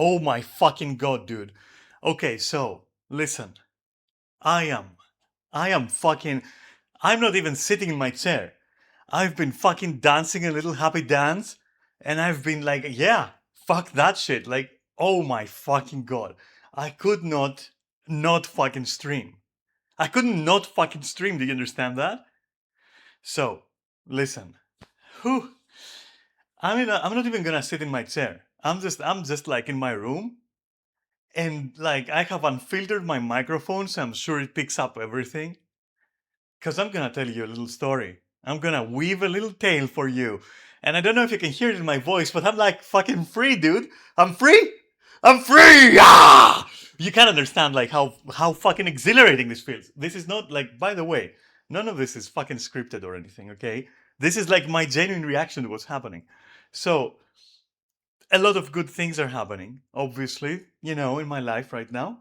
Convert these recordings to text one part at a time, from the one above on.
Oh my fucking god, dude. Okay, so listen. I am. I am fucking. I'm not even sitting in my chair. I've been fucking dancing a little happy dance, and I've been like, yeah, fuck that shit. Like, oh my fucking god. I could not fucking stream. I couldn't not fucking stream. Do you understand that? So, listen. Whew. I'm not even gonna sit in my chair. I'm just like in my room, and like I have unfiltered my microphone, so I'm sure it picks up everything. Cause I'm gonna tell you a little story. I'm gonna weave a little tale for you. And I don't know if you can hear it in my voice, but I'm like fucking free, dude. I'm free! I'm free! Ah! You can't understand like how fucking exhilarating this feels. This is not like, by the way, none of this is fucking scripted or anything, okay? This is like my genuine reaction to what's happening. So a lot of good things are happening, obviously, in my life right now.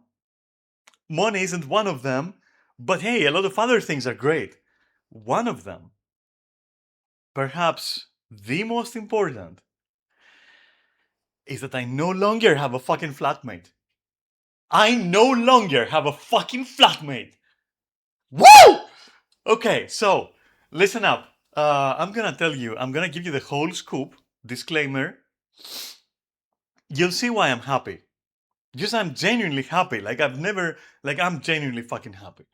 Money isn't one of them, but hey, a lot of other things are great. One of them, perhaps the most important, is that I no longer have a fucking flatmate. I no longer have a fucking flatmate. Woo! Okay, so listen up. I'm gonna give you the whole scoop. Disclaimer. You'll see why I'm happy. Just I'm genuinely happy. I'm genuinely fucking happy.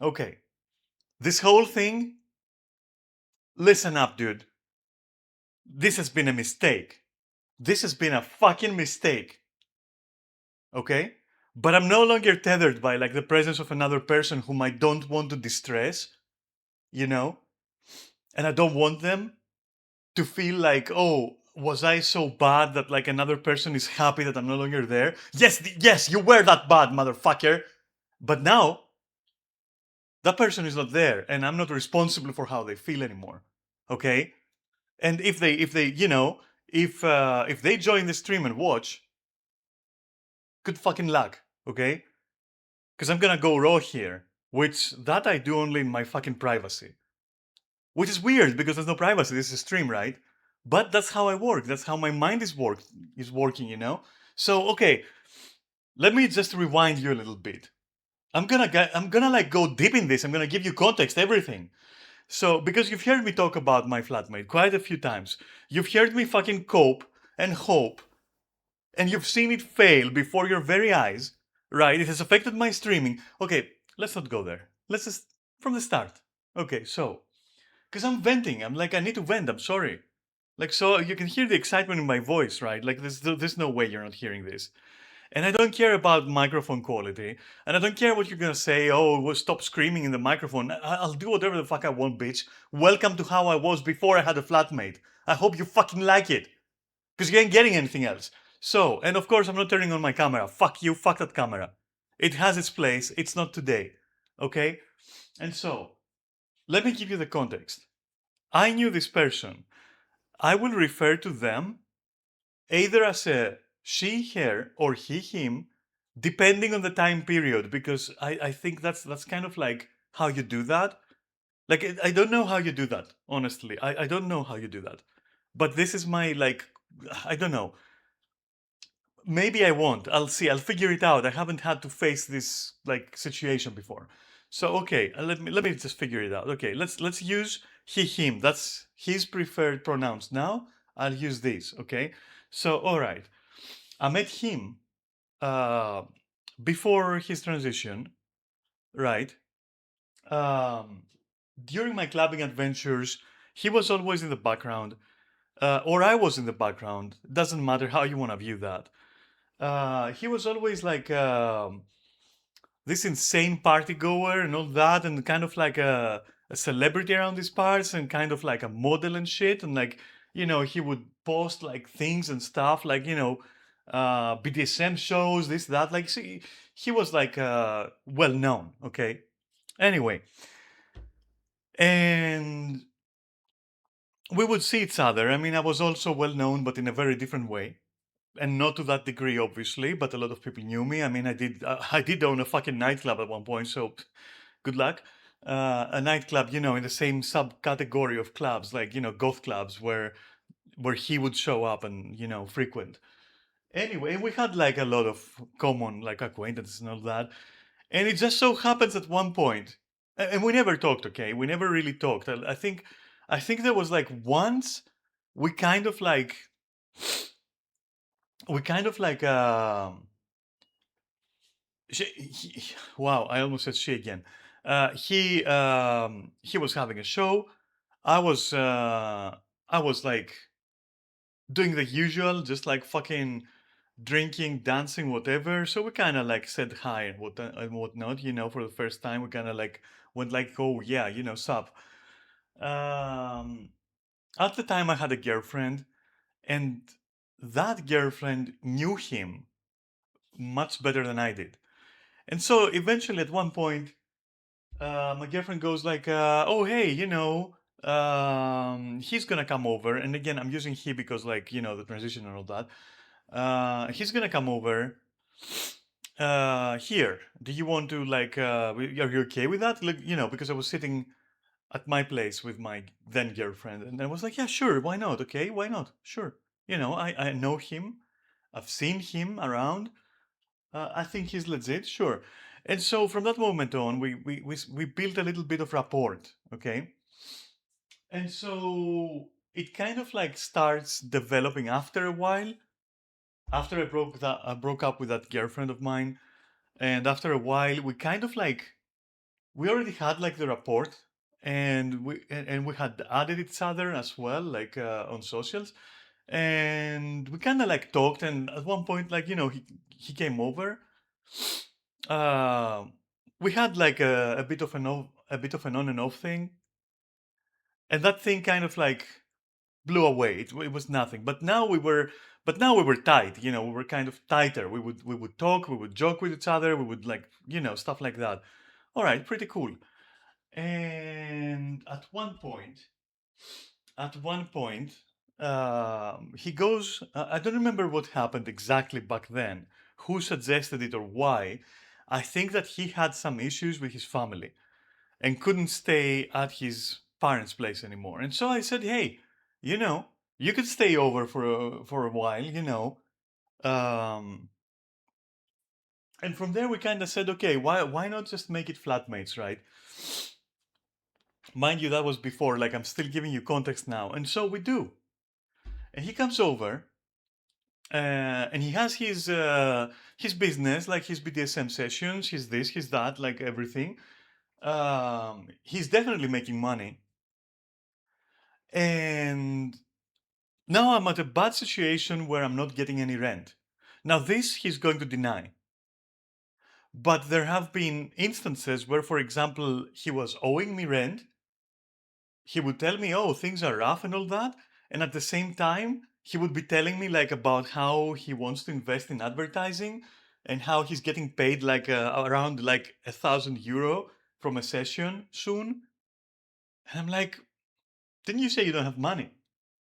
Okay, this whole thing, listen up, dude. This has been a mistake. This has been a fucking mistake. Okay? But I'm no longer tethered by like the presence of another person whom I don't want to distress, you know? And I don't want them to feel like, oh, was I so bad that like another person is happy that I'm no longer there? Yes, you were that bad, motherfucker. But now that person is not there, and I'm not responsible for how they feel anymore. Okay? And if they join the stream and watch, good fucking luck, okay? Because I'm gonna go raw here, which that I do only in my fucking privacy. Which is weird because there's no privacy. This is a stream, right? But that's how I work. That's how my mind is working. So okay, let me just rewind you a little bit. I'm gonna like go deep in this. I'm gonna give you context, everything. So because you've heard me talk about my flatmate quite a few times, you've heard me fucking cope and hope, and you've seen it fail before your very eyes, right? It has affected my streaming. Okay, let's not go there. Let's just from the start. Okay, so because I'm venting, I'm like I need to vent. I'm sorry. Like so you can hear the excitement in my voice, right? Like there's no way you're not hearing this. And I don't care about microphone quality, and I don't care what you're gonna say. Oh, well, stop screaming in the microphone. I'll do whatever the fuck I want, bitch. Welcome to how I was before I had a flatmate. I hope you fucking like it because you ain't getting anything else. So, and of course, I'm not turning on my camera. Fuck you, fuck that camera. It has its place. It's not today. Okay? And so, let me give you the context. I knew this person. I will refer to them either as a she, her, or he, him, depending on the time period, because I think that's kind of like how you do that. Like, I don't know how you do that, honestly. I don't know how you do that. But this is my, like, I don't know. Maybe I won't. I'll see. I'll figure it out. I haven't had to face this like situation before. So okay, let me just figure it out. Okay, let's use he him. That's his preferred pronouns. Now I'll use this. Okay. So all right, I met him uh, before his transition. Right. Um, During my clubbing adventures, he was always in the background, or I was in the background. Doesn't matter how you want to view that. He was always like this insane party goer and all that, and kind of like a celebrity around these parts, and kind of like a model and shit. And like, he would post like things and stuff, like, BDSM shows, this, that. Like, see, he was like well known, okay? Anyway, and we would see each other. I mean, I was also well known, but in a very different way. And not to that degree, obviously, but a lot of people knew me. I mean, I did own a fucking nightclub at one point, so good luck. A nightclub, in the same subcategory of clubs, like goth clubs, where he would show up and frequent. Anyway, we had like a lot of common like acquaintances and all that. And it just so happens at one point, and we never talked, okay? We never really talked. I think there was like once we kind of like, we kind of like, wow, I almost said she again. He was having a show. I was, I was like doing the usual, just like fucking drinking, dancing, whatever. So we kind of like said hi and whatnot. For the first time, we kind of like went like, oh yeah, sup. Um, at the time, I had a girlfriend, and that girlfriend knew him much better than I did. And so eventually, at one point, my girlfriend goes like, "Oh hey, he's gonna come over." And again, I'm using he because like the transition and all that. He's gonna come over here. Do you want to like? Are you okay with that? Like, because I was sitting at my place with my then girlfriend, and I was like, yeah, sure, why not? Okay, why not? Sure. I know him. I've seen him around. I think he's legit. Sure. And so from that moment on, we built a little bit of rapport. Okay. And so it kind of like starts developing after a while. After I broke up with that girlfriend of mine, and after a while, we kind of like we already had like the rapport, and we had added each other as well, like on socials, and we kind of like talked. And at one point, like he came over. Uh, we had like a bit of a bit of an on and off thing, and that thing kind of like blew away. It was nothing. But now we were tight. We were kind of tighter. We would talk, we would joke with each other, we would like stuff like that. All right, pretty cool. And at one point, he goes. I don't remember what happened exactly back then, who suggested it or why. I think that he had some issues with his family and couldn't stay at his parents' place anymore. And so I said, "Hey, you could stay over for a while, And from there, we kind of said, "Okay, why not just make it flatmates, right?" Mind you, that was before. Like I'm still giving you context now, and so we do. And he comes over, and he has his business, like his BDSM sessions, his this, his that, like everything. He's definitely making money, and now I'm at a bad situation where I'm not getting any rent. Now this he's going to deny, but there have been instances where, for example, he was owing me rent. He would tell me, "Oh, things are rough and all that," and at the same time, he would be telling me like about how he wants to invest in advertising and how he's getting paid like around like €1,000 from a session soon. And I'm like, "Didn't you say you don't have money?"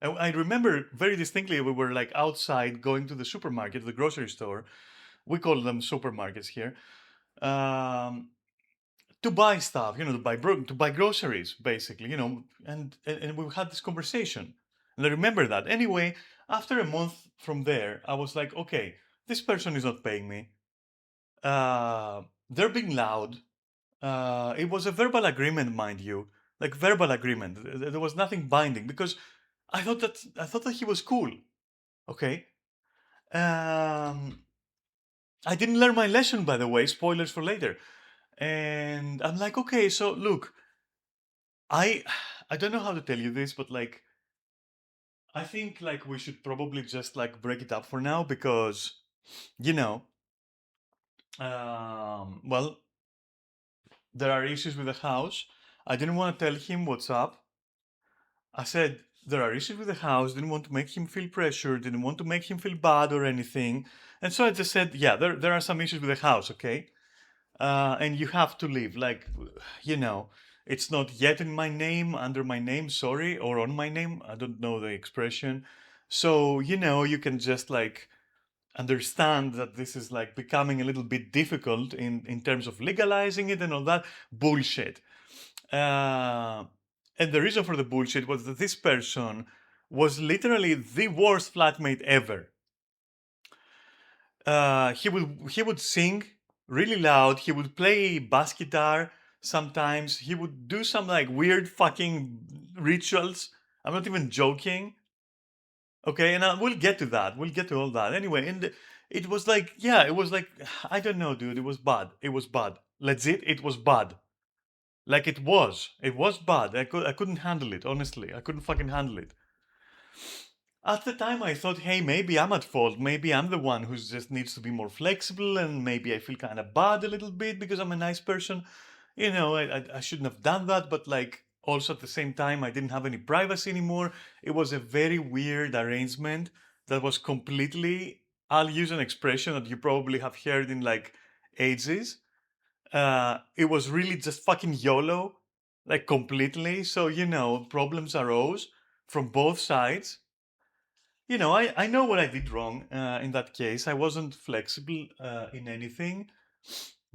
I remember very distinctly we were like outside going to the supermarket, the grocery store. We call them supermarkets here. Um, to buy stuff, to buy groceries, basically, and we had this conversation, and I remember that. Anyway, after a month from there, I was like, okay, this person is not paying me. They're being loud. It was a verbal agreement, mind you, like verbal agreement. There was nothing binding because I thought that he was cool. Okay. Um, I didn't learn my lesson, by the way. Spoilers for later. And I'm like, okay, so look, I I don't know how to tell you this, but like I think like we should probably just like break it up for now because you know, well, there are issues with the house. I didn't want to tell him what's up. I said there are issues with the house. Didn't want to make him feel pressured. Didn't want to make him feel bad or anything. And so I just said, yeah, there are some issues with the house, okay? And you have to leave. Like, you know, it's not yet in my name, under my name, sorry, or on my name. I don't know the expression. So, you can just like understand that this is like becoming a little bit difficult in terms of legalizing it and all that bullshit. Uh, and the reason for the bullshit was that this person was literally the worst flatmate ever. He would sing really loud. He would play bass guitar sometimes. He would do some like weird fucking rituals. I'm not even joking. Okay, and we'll get to that. We'll get to all that. Anyway, it was like, yeah, it was like, I don't know, dude. It was bad. It was bad. Legit, it was bad. Like it was. It was bad. I couldn't handle it. Honestly, I couldn't fucking handle it. At the time, I thought, hey, maybe I'm at fault. Maybe I'm the one who just needs to be more flexible, and maybe I feel kind of bad a little bit because I'm a nice person. I shouldn't have done that, but like also at the same time, I didn't have any privacy anymore. It was a very weird arrangement that was completely, I'll use an expression that you probably have heard in like ages. It was really just fucking YOLO, like completely. So, problems arose from both sides. I know what I did wrong in that case. I wasn't flexible in anything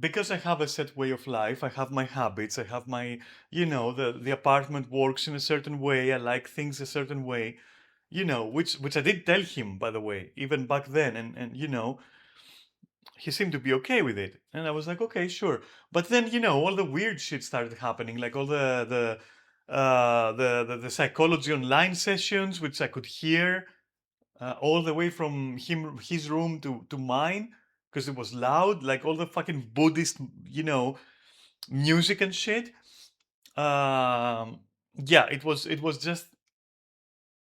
because I have a set way of life. I have my habits. I have my, the apartment works in a certain way. I like things a certain way, which I did tell him, by the way, even back then. And he seemed to be okay with it. And I was like, okay, sure. But then, all the weird shit started happening, like all the psychology online sessions, which I could hear all the way from his room to mine because it was loud, like all the fucking Buddhist, music and shit. Yeah, it was just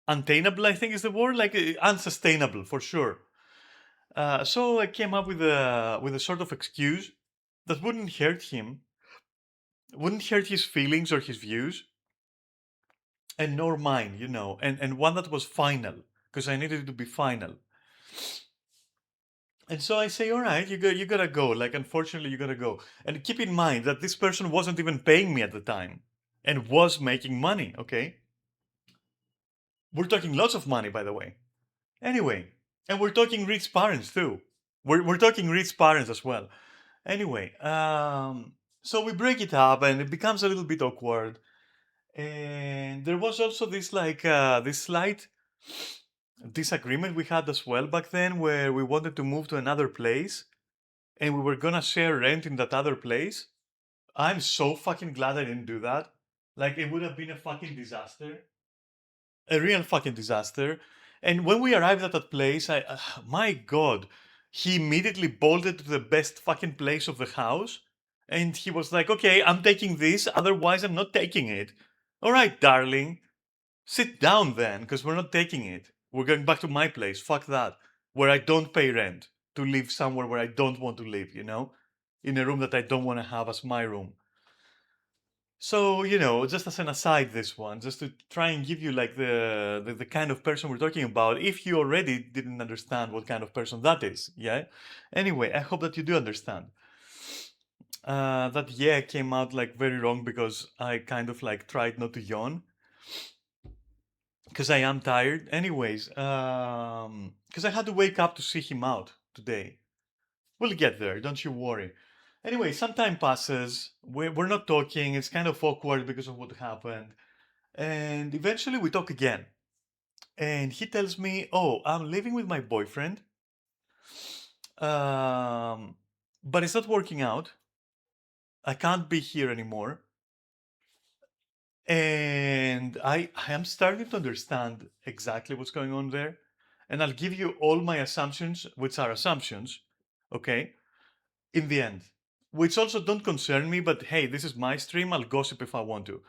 untenable, I think is the word, like unsustainable for sure. So I came up with a sort of excuse that wouldn't hurt him, wouldn't hurt his feelings or his views, and nor mine, and one that was final because I needed it to be final. And so I say, all right, you gotta go. Like, unfortunately, you gotta go. And keep in mind that this person wasn't even paying me at the time and was making money, okay? We're talking lots of money, by the way. Anyway, and we're talking rich parents too. We're talking rich parents as well. Anyway, so we break it up and it becomes a little bit awkward. And there was also this like this slight disagreement we had as well back then where we wanted to move to another place and we were gonna share rent in that other place. I'm so fucking glad I didn't do that. Like, it would have been a fucking disaster. A real fucking disaster. And when we arrived at that place, my god, he immediately bolted to the best fucking place of the house. And he was like, okay, I'm taking this, otherwise I'm not taking it. All right, darling, sit down then, because we're not taking it. We're going back to my place. Fuck that. Where I don't pay rent to live somewhere where I don't want to live, in a room that I don't want to have as my room. So, just as an aside, this one, just to try and give you like the kind of person we're talking about, if you already didn't understand what kind of person that is, yeah? Anyway, I hope that you do understand. That yeah came out like very wrong because I kind of like tried not to yawn because I am tired. Anyways, because I had to wake up to see him out today. We'll get there, don't you worry. Anyway, some time passes. We're not talking. It's kind of awkward because of what happened. And eventually we talk again. And he tells me, oh, I'm living with my boyfriend. But it's not working out. I can't be here anymore. And I am starting to understand exactly what's going on there. And I'll give you all my assumptions, which are assumptions, okay, in the end. Which also don't concern me, but hey, this is my stream, I'll gossip if I want to.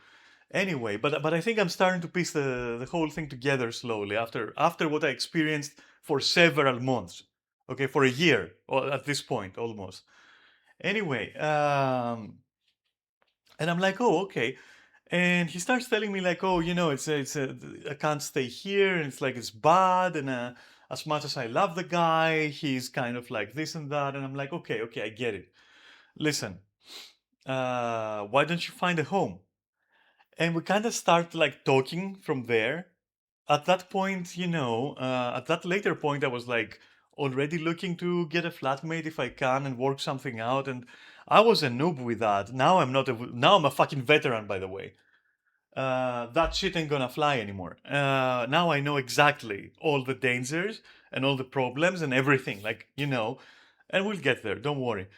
Anyway, but I think I'm starting to piece the whole thing together slowly after what I experienced for several months. Okay, for a year, or at this point almost. Anyway, and I'm like, oh, okay. And he starts telling me like, oh, I can't stay here, and it's like it's bad, and as much as I love the guy, he's kind of like this and that, and I'm like, okay, I get it. Listen, why don't you find a home? And we kind of start like talking from there. At that point, at that later point, I was like already looking to get a flatmate if I can and work something out. And I was a noob with that. Now I'm not. Now I'm a fucking veteran, by the way. That shit ain't gonna fly anymore. Now I know exactly all the dangers and all the problems and everything, like, and we'll get there, don't worry.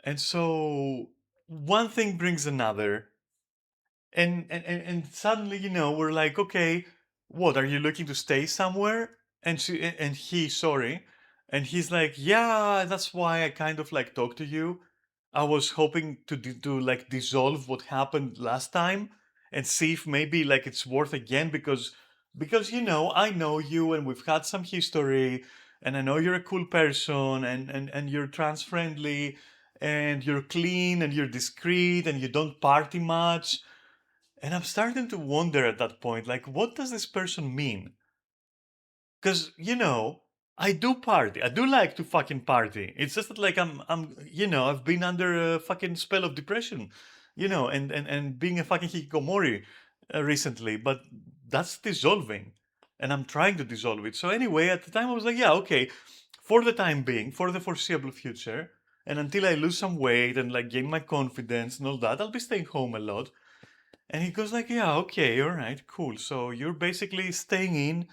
And so one thing brings another, and suddenly, we're like, okay, what, are you looking to stay somewhere? And he's like, yeah, that's why I kind of like talked to you. I was hoping to like dissolve what happened last time and see if maybe like it's worth again, because I know you and we've had some history, and I know you're a cool person, and you're trans friendly, and you're clean, and you're discreet, and you don't party much. And I'm starting to wonder at that point, like, what does this person mean? Because, I do party. I do like to fucking party. It's just that, like, I've been under a fucking spell of depression, and being a fucking hikikomori recently, but that's dissolving. And I'm trying to dissolve it. So, anyway, at the time, I was like, yeah, okay, for the time being, for the foreseeable future, and until I lose some weight and, like, gain my confidence and all that, I'll be staying home a lot. And he goes like, yeah, okay, all right, cool. So you're basically staying in,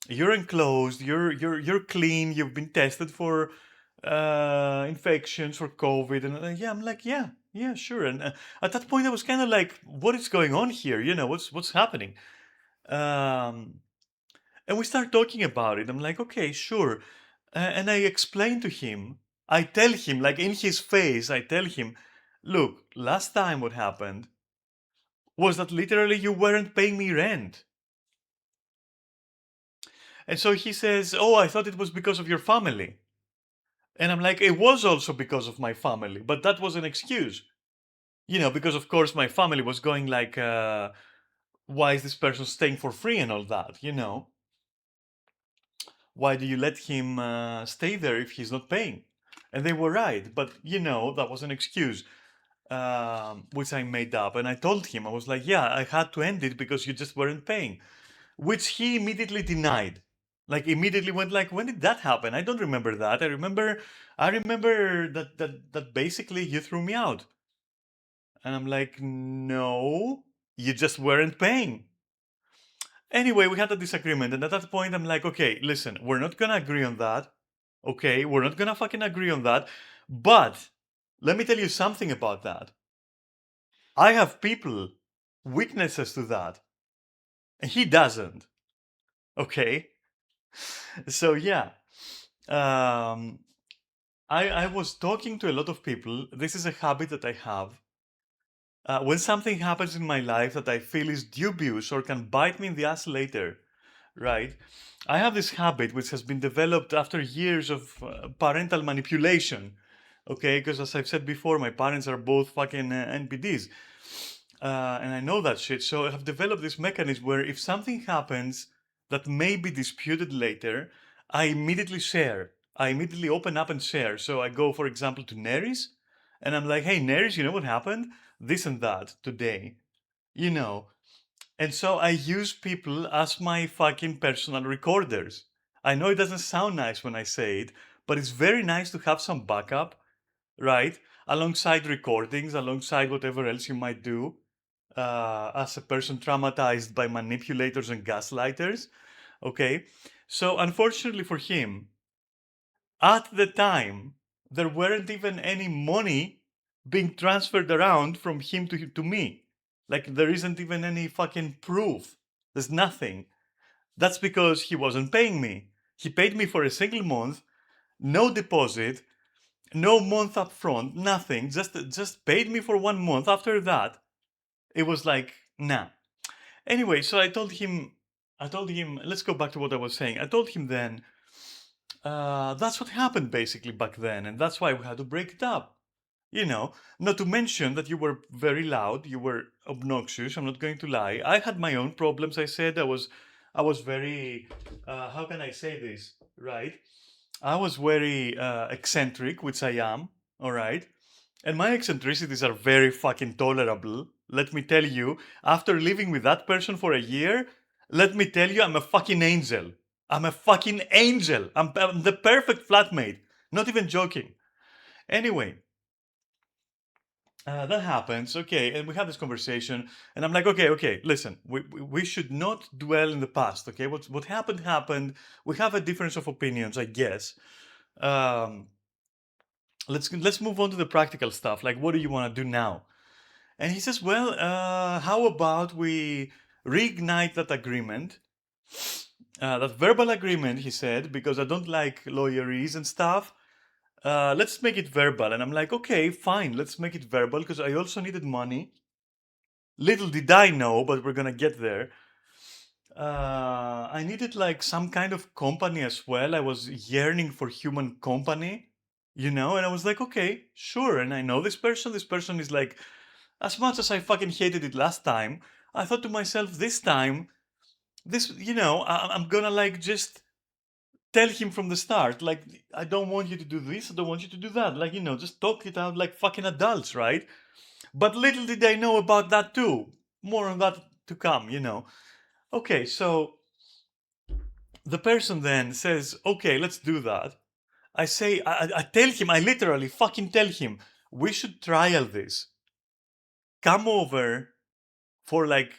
you're enclosed, you're clean, you've been tested for infections, for COVID, and yeah, I'm like, yeah, sure. And at that point, I was kind of like, what is going on here? What's happening? Um, and we start talking about it. I'm like, okay, sure. And I explain to him. I tell him, like in his face, I tell him, look, last time what happened was that literally you weren't paying me rent. And so he says, oh, I thought it was because of your family. And I'm like, it was also because of my family, but that was an excuse. Because of course my family was going like, why is this person staying for free and all that? Why do you let him stay there if he's not paying? And they were right, but that was an excuse, which I made up. And I told him, I was like, yeah, I had to end it because you just weren't paying. Which he immediately denied. Like immediately went like, when did that happen? I don't remember that. I remember that basically you threw me out. And I'm like, no, you just weren't paying. Anyway, we had a disagreement, and at that point I'm like, okay, listen, we're not gonna agree on that. Okay, we're not gonna fucking agree on that. But let me tell you something about that. I have people, witnesses to that, and he doesn't. Okay? So yeah. Um, I was talking to a lot of people. This is a habit that I have. When something happens in my life that I feel is dubious or can bite me in the ass later, right? I have this habit which has been developed after years of parental manipulation. Okay, because as I've said before, my parents are both fucking NPDs. And I know that shit. So I have developed this mechanism where if something happens that may be disputed later, I immediately share. I immediately open up and share. So I go, for example, to Neris, and I'm like, hey, Neris, you know what happened? This and that today. You know. And so I use people as my fucking personal recorders. I know it doesn't sound nice when I say it, but it's very nice to have some backup, right? Alongside recordings, alongside whatever else you might do as a person traumatized by manipulators and gaslighters. Okay. So, unfortunately for him, at the time, there weren't even any money being transferred around from him to me. Like, there isn't even any fucking proof. There's nothing. That's because he wasn't paying me. He paid me for a single month, no deposit, no month up front, nothing. Just paid me for 1 month. After that, it was like, nah. Anyway, so I told him, let's go back to what I was saying. I told him then, that's what happened basically back then, and that's why we had to break it up. Not to mention that you were very loud, you were obnoxious. I'm not going to lie. I had my own problems. I said I was very, how can I say this, right? I was very eccentric, which I am, all right? And my eccentricities are very fucking tolerable. Let me tell you, after living with that person for a year, let me tell you, I'm a fucking angel. I'm a fucking angel. I'm the perfect flatmate. Not even joking. Anyway, That happens, okay, and we have this conversation, and I'm like, okay, listen, we should not dwell in the past, okay? What happened happened. We have a difference of opinions, I guess. Um, let's move on to the practical stuff. Like, what do you want to do now? And he says, well, how about we reignite that agreement, that verbal agreement? He said, because I don't like lawyerese and stuff. Let's make it verbal. And I'm like, okay, fine, let's make it verbal because I also needed money. Little did I know, but we're gonna get there. I needed like some kind of company as well. I was yearning for human company, and I was like, okay, sure. And I know this person. This person is like, as much as I fucking hated it last time, I thought to myself, this time, I'm gonna like just tell him from the start, like, I don't want you to do this, I don't want you to do that. Like, just talk it out like fucking adults, right? But little did I know about that too. More on that to come. Okay, so the person then says, okay, let's do that. I say, I tell him, I literally fucking tell him, we should trial this. Come over for like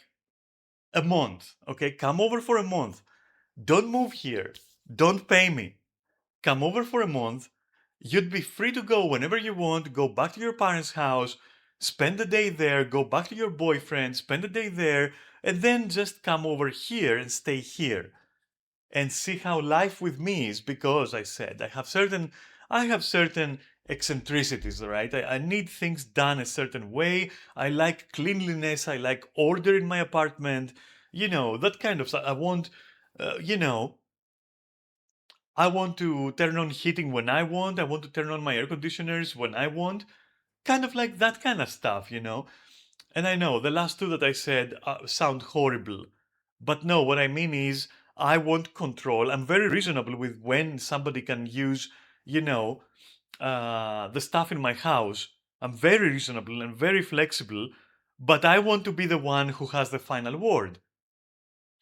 a month, okay? Come over for a month. Don't move here. Don't pay me. Come over for a month. You'd be free to go whenever you want, go back to your parents' house, spend the day there, go back to your boyfriend, spend the day there, and then just come over here and stay here and see how life with me is, because I said I have certain eccentricities, right? I need things done a certain way. I like cleanliness, I like order in my apartment, that kind of stuff. I want to turn on heating when I want. I want to turn on my air conditioners when I want. Kind of like that kind of stuff. And I know the last two that I said sound horrible. But no, what I mean is I want control. I'm very reasonable with when somebody can use, you know, the stuff in my house. I'm very reasonable and very flexible, but I want to be the one who has the final word.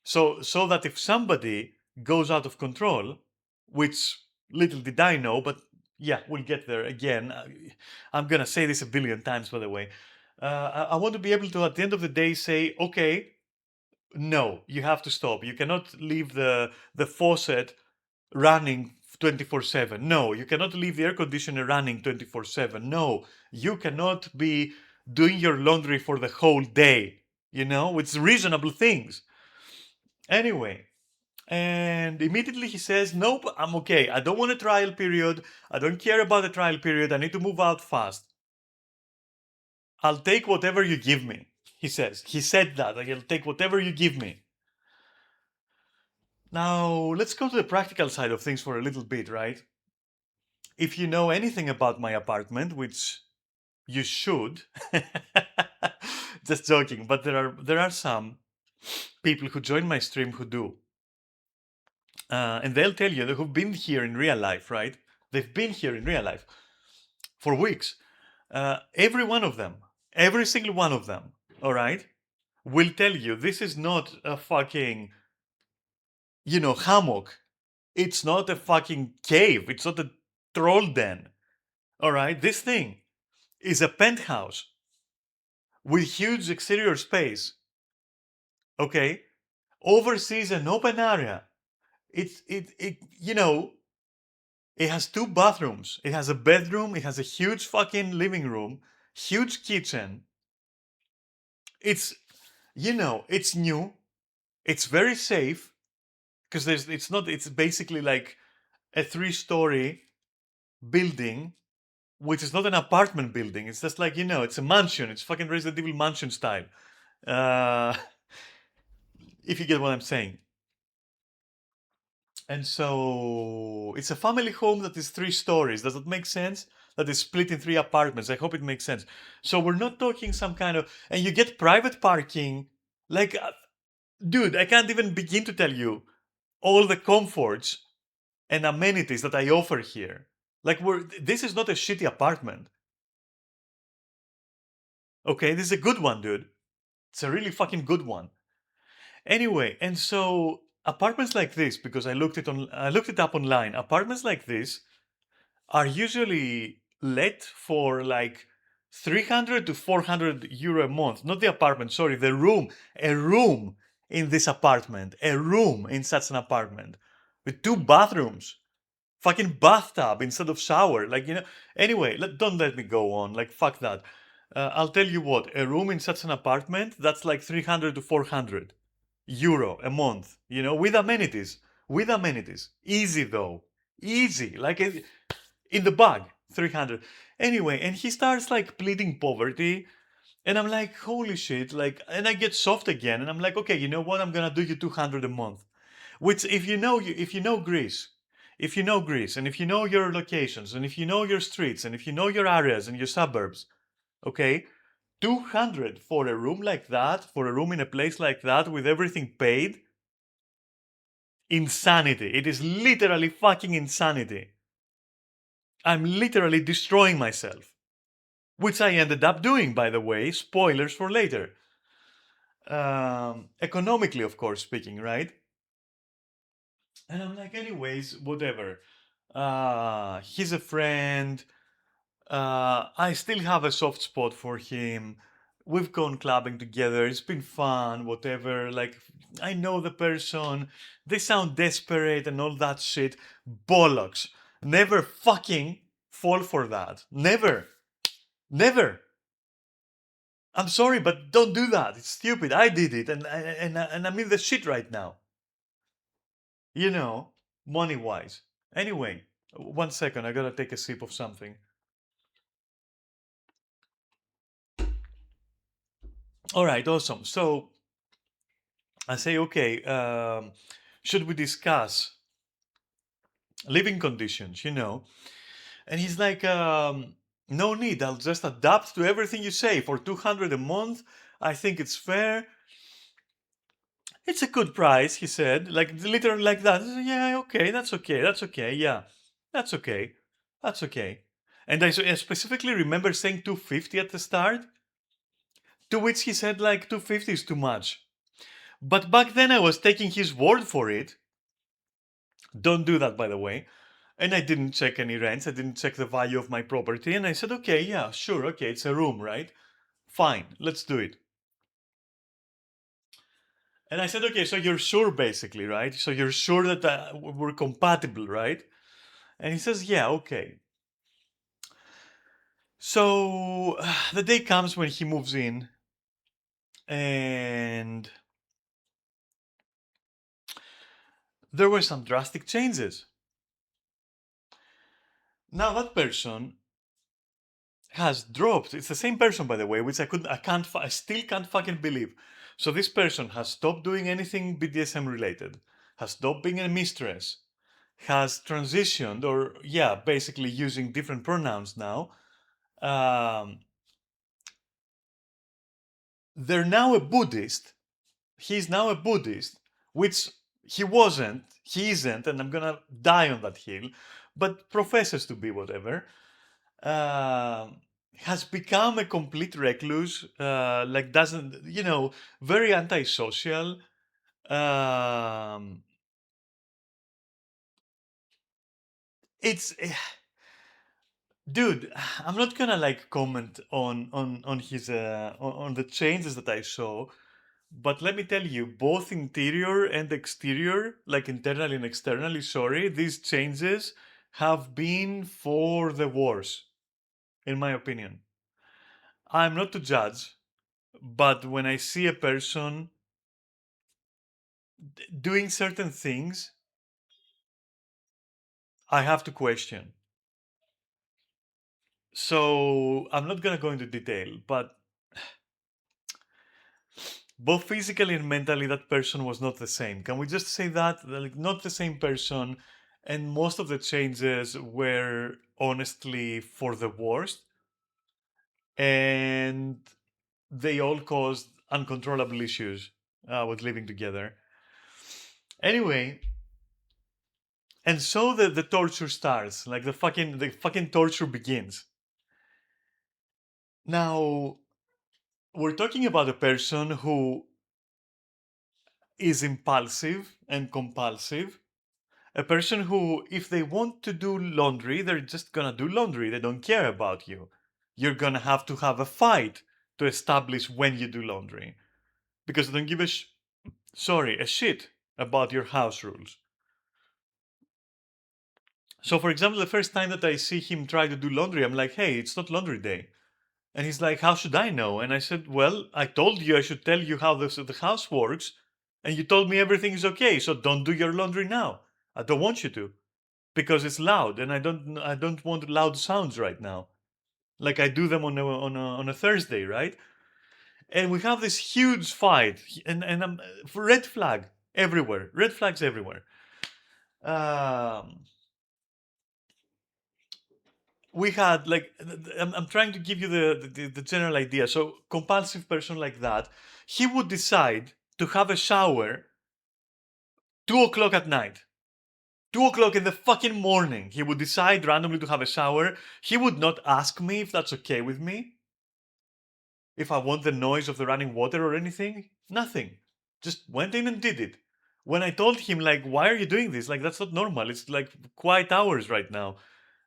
So that if somebody goes out of control, which little did I know, but yeah, we'll get there again. I'm gonna say this a billion times, by the way. I want to be able to, at the end of the day, say, okay, no, you have to stop. You cannot leave the faucet running 24/7. No, you cannot leave the air conditioner running 24/7. No, you cannot be doing your laundry for the whole day. It's reasonable things. Anyway, and immediately he says, nope, I'm okay. I don't want a trial period. I don't care about the trial period. I need to move out fast. I'll take whatever you give me, he says. He said that. I'll take whatever you give me. Now, let's go to the practical side of things for a little bit, right? If you know anything about my apartment, which you should, just joking, but there are some people who join my stream who do. And they'll tell you, who've been here in real life, right? They've been here in real life for weeks. Every one of them, every single one of them, all right, will tell you this is not a fucking, hammock. It's not a fucking cave. It's not a troll den. All right, this thing is a penthouse with huge exterior space. Okay, oversees an open area. It has two bathrooms. It has a bedroom. It has a huge fucking living room, huge kitchen. It's new. It's very safe because it's basically like a 3-story building, which is not an apartment building. It's just like, it's a mansion. It's fucking Resident Evil mansion style. Uh, if you get what I'm saying. And so it's a family home that is 3 stories. Does that make sense? That is split in 3 apartments. I hope it makes sense. So we're not talking some kind of, and you get private parking. Like, dude, I can't even begin to tell you all the comforts and amenities that I offer here. Like, this is not a shitty apartment. Okay, this is a good one, dude. It's a really fucking good one. Anyway, and so apartments like this, because I looked it up online. Apartments like this are usually let for like 300 to 400 euro a month, not the apartment, sorry, the room, a room in this apartment, a room in such an apartment with 2 bathrooms, fucking bathtub instead of shower, like, anyway, don't let me go on, like, fuck that. I'll tell you what, a room in such an apartment, that's like 300 to 400 euro a month, with amenities, easy though, easy, like, in the bag, 300. Anyway, and he starts like pleading poverty, and I'm like, holy shit, like, and I get soft again, and I'm like, okay, you know what, I'm gonna do you 200 a month. Which, if you know Greece, and if you know your locations, and if you know your streets, and if you know your areas and your suburbs, okay, 200 for a room like that, for a room in a place like that with everything paid, insanity. It is literally fucking insanity. I'm literally destroying myself, which I ended up doing, by the way. Spoilers for later. Economically, of course, speaking, right? And I'm like, anyways, whatever. He's a friend. I still have a soft spot for him. We've gone clubbing together. It's been fun, whatever. Like, I know the person. They sound desperate and all that shit. Bollocks. Never fucking fall for that. Never. Never. I'm sorry, but don't do that. It's stupid. I did it, and I'm in the shit right now. You know, money wise. Anyway, 1 second. I gotta take a sip of something. All right, awesome. So I say, okay, should we discuss living conditions? And he's like, no need. I'll just adapt to everything you say for 200 a month. I think it's fair. It's a good price, he said, like literally like that. I said, yeah, okay, that's okay, yeah, that's okay, that's okay. And I specifically remember saying 250 at the start, to which he said like 250 is too much. But back then I was taking his word for it. Don't do that, by the way. And I didn't check any rents, I didn't check the value of my property, and I said, okay, yeah, sure, okay, it's a room, right? Fine, let's do it. And I said, okay, so you're sure, basically, right? So you're sure that we're compatible, right? And he says, yeah, okay. So the day comes when he moves in, and there were some drastic changes. Now that person has dropped. It's the same person, by the way, which I still can't fucking believe. So this person has stopped doing anything BDSM related, has stopped being a mistress, has transitioned, or yeah, basically using different pronouns now. Um, they're now a Buddhist. He's now a Buddhist, which he isn't, and I'm gonna die on that hill, but professes to be whatever. Has become a complete recluse, like doesn't, very antisocial. Um, it's dude, I'm not gonna like comment on his on the changes that I saw, but let me tell you, both interior and exterior, like internally and externally, sorry, these changes have been for the worse, in my opinion. I'm not to judge, but when I see a person doing certain things, I have to question. So I'm not gonna go into detail, but both physically and mentally, that person was not the same. Can we just say that? Like, not the same person, and most of the changes were honestly for the worst, and they all caused uncontrollable issues with living together. Anyway, and so the torture starts. Like the fucking torture begins. Now, we're talking about a person who is impulsive and compulsive. A person who, if they want to do laundry, they're just gonna do laundry. They don't care about you. you're gonna have to have a fight to establish when you do laundry. Because they don't give a shit about your house rules. So, for example, the first time that I see him try to do laundry, I'm like, hey, it's not laundry day. And he's like, how should I know? And I said, well, I told you I should tell you how the house works. And you told me everything is okay. So don't do your laundry now. I don't want you to. Because it's loud and I don't want loud sounds right now. Like I do them on a Thursday, right? And we have this huge fight and I'm red flag everywhere. Red flags everywhere. We had like I'm trying to give you the general idea. So compulsive person like that, he would decide to have a shower 2 o'clock at night. 2 o'clock in the fucking morning, he would decide randomly to have a shower. He would not ask me if that's okay with me, if I want the noise of the running water or anything. Nothing. Just went in and did it. When I told him, like, why are you doing this? Like, that's not normal. It's like quiet hours right now.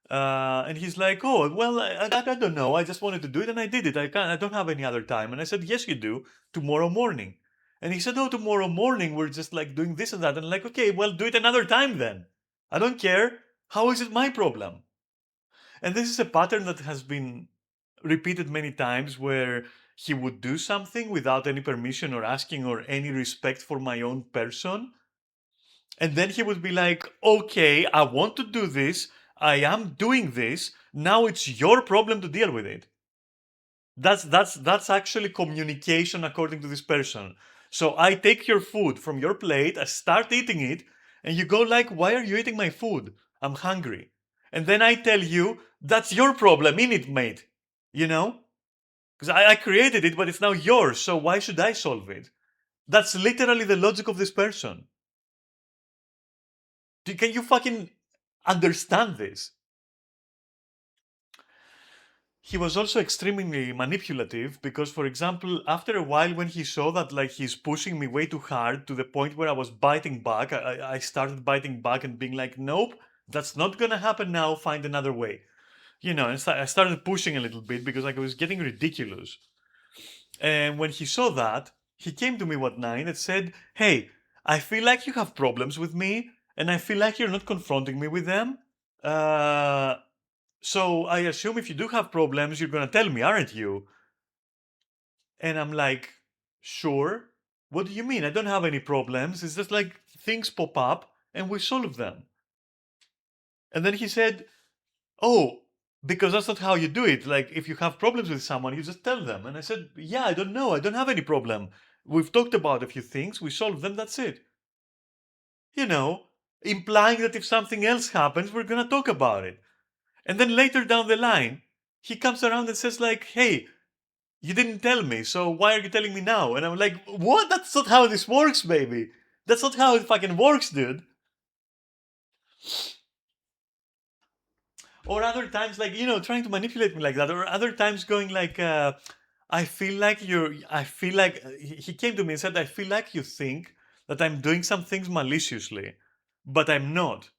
And he's like, oh, well, I don't know. I just wanted to do it and I did it. I don't have any other time. And I said, yes, you do. Tomorrow morning. And he said, oh, tomorrow morning we're just like doing this and that. And I'm like, okay, well, do it another time then. I don't care. How is it my problem? And this is a pattern that has been repeated many times where he would do something without any permission or asking or any respect for my own person. And then he would be like, okay, I want to do this. I am doing this. Now it's your problem to deal with it. That's actually communication according to this person. So I take your food from your plate, I start eating it, and you go like, why are you eating my food? I'm hungry. And then I tell you, that's your problem, innit, mate? You know? Because I created it, but it's now yours, so why should I solve it? That's literally the logic of this person. Can you fucking understand this? He was also extremely manipulative because, for example, after a while when he saw that like he's pushing me way too hard to the point where I was biting back, I started biting back and being like, nope, that's not gonna happen now, find another way. You know, and I started pushing a little bit because like it was getting ridiculous. And when he saw that, he came to me one night and said, hey, I feel like you have problems with me and I feel like you're not confronting me with them. So I assume if you do have problems, you're gonna tell me, aren't you? And I'm like, sure. What do you mean? I don't have any problems. It's just like things pop up and we solve them. And then he said, oh, because that's not how you do it. Like if you have problems with someone, you just tell them. And I said, yeah, I don't know. I don't have any problem. We've talked about a few things. We solved them. That's it. You know, implying that if something else happens, we're gonna talk about it. And then later down the line, he comes around and says like, hey, you didn't tell me, so why are you telling me now? And I'm like, what? That's not how this works, baby. That's not how it fucking works, dude. Or other times, like, you know, trying to manipulate me like that. Or other times going like, I feel like he came to me and said, I feel like you think that I'm doing some things maliciously, but I'm not.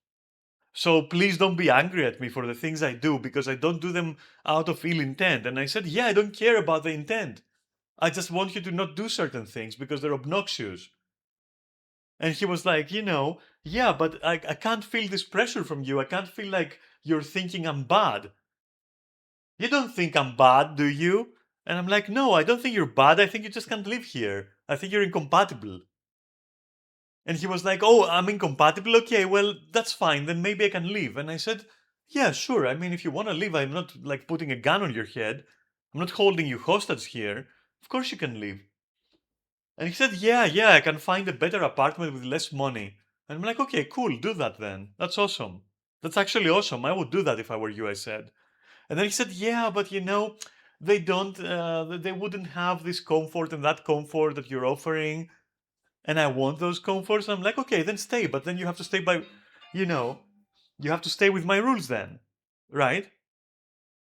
So please don't be angry at me for the things I do because I don't do them out of ill intent. And I said, yeah, I don't care about the intent. I just want you to not do certain things because they're obnoxious. And he was like, you know, yeah, but I can't feel this pressure from you. I can't feel like you're thinking I'm bad. You don't think I'm bad, do you? And I'm like, no, I don't think you're bad. I think you just can't live here. I think you're incompatible. And he was like, oh, I'm incompatible. Okay, well, that's fine. Then maybe I can leave. And I said, yeah, sure. I mean, if you want to leave, I'm not like putting a gun on your head. I'm not holding you hostage here. Of course you can leave. And he said, yeah, I can find a better apartment with less money. And I'm like, okay, cool, do that then. That's awesome. That's actually awesome. I would do that if I were you, I said. And then he said, yeah, but you know, they wouldn't have this comfort and that comfort that you're offering. And I want those comforts. And I'm like, okay, then stay. But then you have to stay by, you know, you have to stay with my rules then. Right?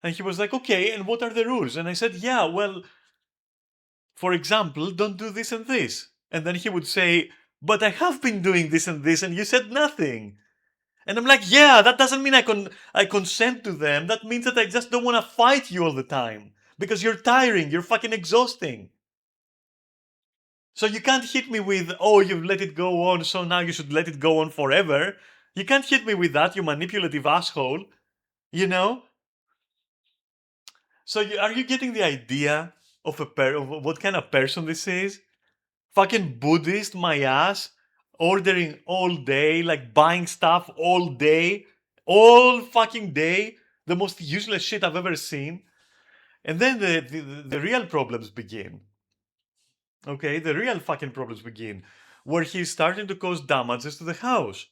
And he was like, okay, and what are the rules? And I said, yeah, well, for example, don't do this and this. And then he would say, but I have been doing this and this, and you said nothing. And I'm like, yeah, that doesn't mean I consent to them. That means that I just don't want to fight you all the time because you're tiring, you're fucking exhausting. So you can't hit me with, oh, you've let it go on, so now you should let it go on forever. You can't hit me with that, you manipulative asshole. You know? So are you getting the idea of of what kind of person this is? Fucking Buddhist, my ass, ordering all day, like buying stuff all fucking day. The most useless shit I've ever seen. And then the real problems begin. Okay, the real fucking problems begin, where he's starting to cause damages to the house.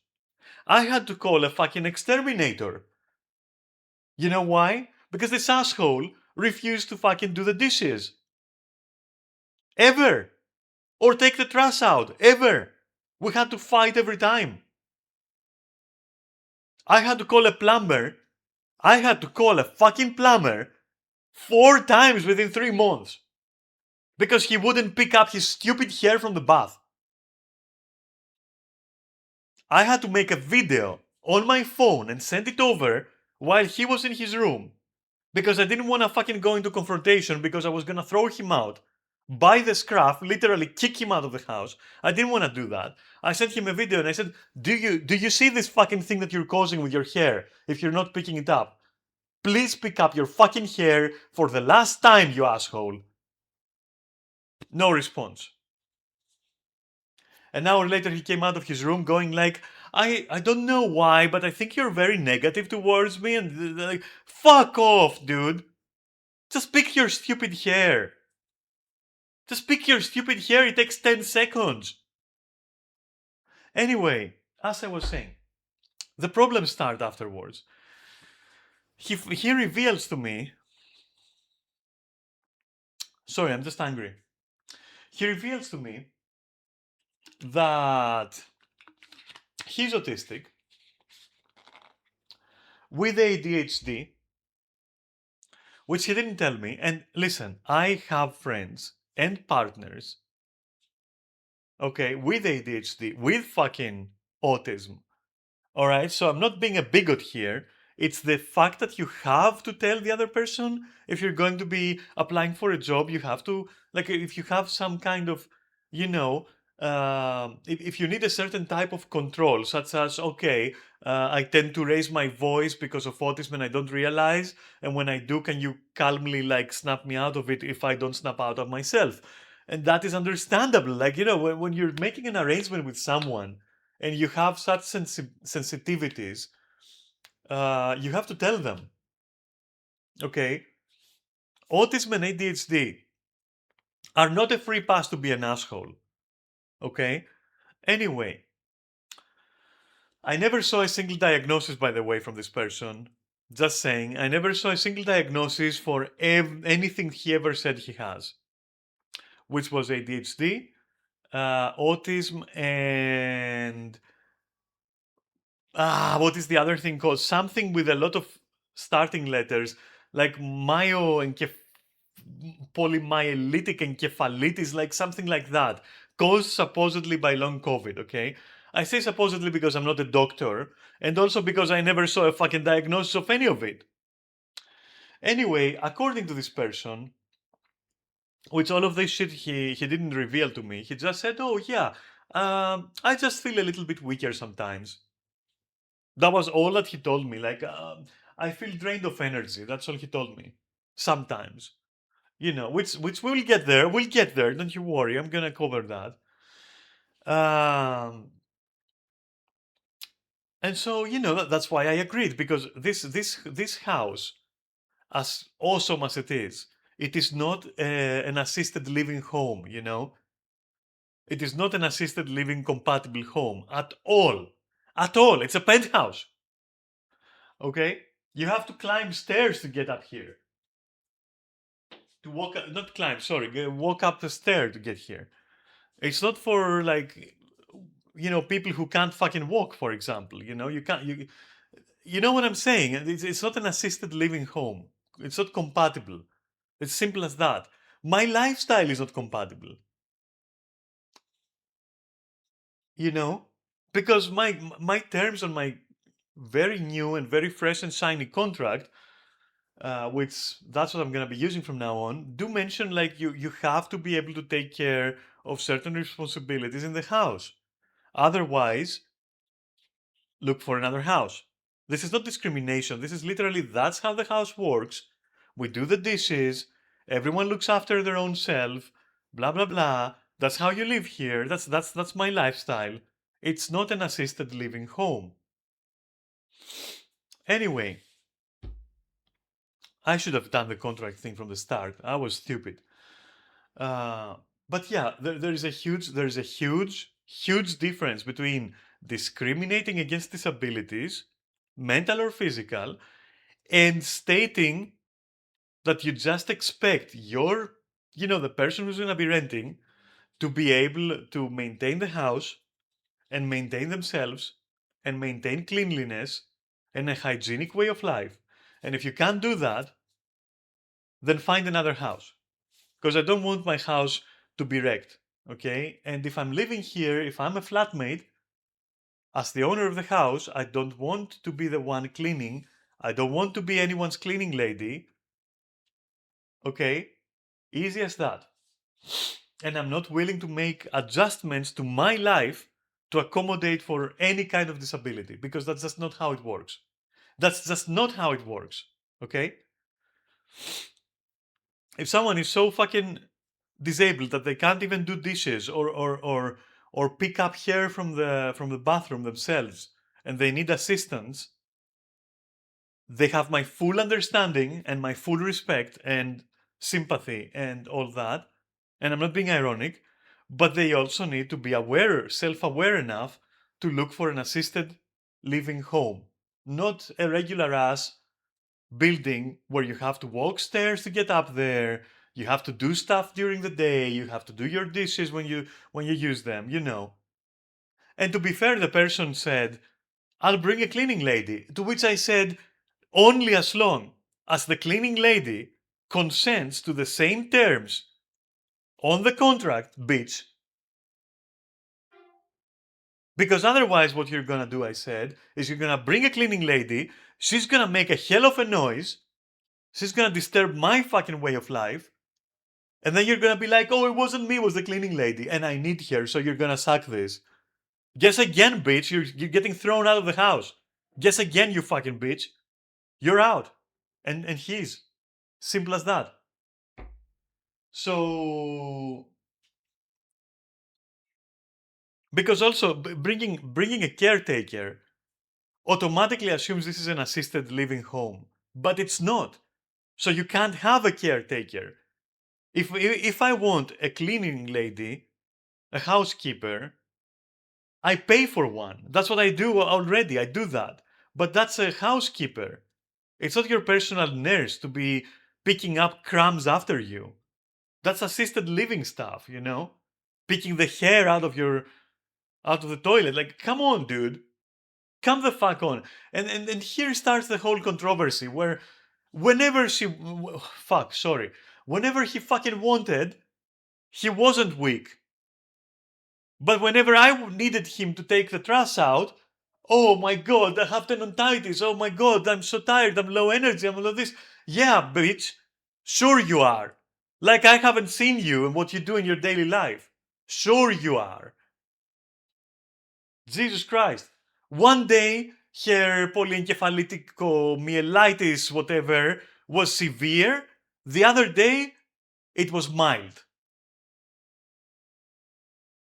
I had to call a fucking exterminator. You know why? Because this asshole refused to fucking do the dishes. Ever. Or take the trash out. Ever. We had to fight every time. I had to call a plumber. I had to call a fucking plumber 4 times within 3 months. Because he wouldn't pick up his stupid hair from the bath. I had to make a video on my phone and send it over while he was in his room. Because I didn't want to fucking go into confrontation because I was gonna throw him out, buy the scruff, literally kick him out of the house. I didn't want to do that. I sent him a video and I said, do you see this fucking thing that you're causing with your hair if you're not picking it up? Please pick up your fucking hair for the last time, you asshole. No response. An hour later he came out of his room going like, I don't know why, but I think you're very negative towards me, and like, fuck off, dude. Just pick your stupid hair. Just pick your stupid hair, it takes 10 seconds. Anyway, as I was saying, the problems start afterwards. He reveals to me, sorry, I'm just angry. He reveals to me that he's autistic with ADHD, which he didn't tell me. And listen, I have friends and partners, okay, with ADHD, with fucking autism. All right, so I'm not being a bigot here. It's the fact that you have to tell the other person if you're going to be applying for a job. You have to, like, if you have some kind of, you know, if you need a certain type of control, such as, okay, I tend to raise my voice because of autism and I don't realize. And when I do, can you calmly, like, snap me out of it if I don't snap out of myself? And that is understandable. Like, you know, when you're making an arrangement with someone, and you have such sensitivities, you have to tell them. Okay, autism and ADHD are not a free pass to be an asshole. Okay, anyway, I never saw a single diagnosis, by the way, from this person. Just saying, I never saw a single diagnosis for anything he ever said he has, which was ADHD, autism, and what is the other thing called? Something with a lot of starting letters, like polymyelitic encephalitis, like something like that, caused supposedly by long COVID. Okay, I say supposedly because I'm not a doctor, and also because I never saw a fucking diagnosis of any of it. Anyway, according to this person, which all of this shit he didn't reveal to me, he just said, "Oh yeah, I just feel a little bit weaker sometimes." That was all that he told me. Like, I feel drained of energy. That's all he told me. Sometimes, you know, which we'll get there. We'll get there. Don't you worry. I'm gonna cover that. And so, you know, that's why I agreed, because this house, as awesome as it is not an assisted living home. You know, it is not an assisted living compatible home at all. At all. It's a penthouse. Okay, you have to climb stairs to get up here. To walk up, not climb, sorry, walk up the stair to get here. It's not for, like, you know, people who can't fucking walk, for example. You know, you can't, you know what I'm saying? It's not an assisted living home. It's not compatible. It's simple as that. My lifestyle is not compatible. You know, because my terms on my very new and very fresh and shiny contract, which that's what I'm gonna be using from now on, do mention like you have to be able to take care of certain responsibilities in the house. Otherwise, look for another house. This is not discrimination. This is literally that's how the house works. We do the dishes. Everyone looks after their own self. Blah blah blah. That's how you live here. That's my lifestyle. It's not an assisted living home. Anyway, I should have done the contract thing from the start. I was stupid. But yeah, there is a huge difference between discriminating against disabilities, mental or physical, and stating that you just expect the person who's going to be renting to be able to maintain the house and maintain themselves and maintain cleanliness and a hygienic way of life. And if you can't do that, then find another house. Because I don't want my house to be wrecked. Okay? And if I'm living here, if I'm a flatmate, as the owner of the house, I don't want to be the one cleaning. I don't want to be anyone's cleaning lady. Okay? Easy as that. And I'm not willing to make adjustments to my life to accommodate for any kind of disability because that's just not how it works. That's just not how it works. Okay? If someone is so fucking disabled that they can't even do dishes or pick up hair from the bathroom themselves and they need assistance, they have my full understanding and my full respect and sympathy and all that. And I'm not being ironic, but they also need to be aware, self-aware enough to look for an assisted living home, not a regular ass building where you have to walk stairs to get up there. You have to do stuff during the day. You have to do your dishes when you use them, you know. And to be fair, the person said, "I'll bring a cleaning lady." To which I said, only as long as the cleaning lady consents to the same terms on the contract, bitch. Because otherwise, what you're gonna do, I said, is you're gonna bring a cleaning lady. She's gonna make a hell of a noise. She's gonna disturb my fucking way of life. And then you're gonna be like, oh, it wasn't me, it was the cleaning lady, and I need her, so you're gonna suck this. Guess again, bitch, you're getting thrown out of the house. Guess again, you fucking bitch. You're out. And he's. Simple as that. So, because also bringing a caretaker automatically assumes this is an assisted living home, but it's not. So you can't have a caretaker. If I want a cleaning lady, a housekeeper, I pay for one. That's what I do already. I do that. But that's a housekeeper. It's not your personal nurse to be picking up crumbs after you. That's assisted living stuff, you know? Picking the hair out of the toilet. Like, come on, dude. Come the fuck on. And here starts the whole controversy where whenever whenever he fucking wanted, he wasn't weak. But whenever I needed him to take the trash out, oh my god, I have tendonitis. Oh my god, I'm so tired. I'm low energy. I'm all of this. Yeah, bitch. Sure you are. Like I haven't seen you and what you do in your daily life. Sure you are. Jesus Christ. One day, her polyencephalitico whatever, was severe. The other day, it was mild.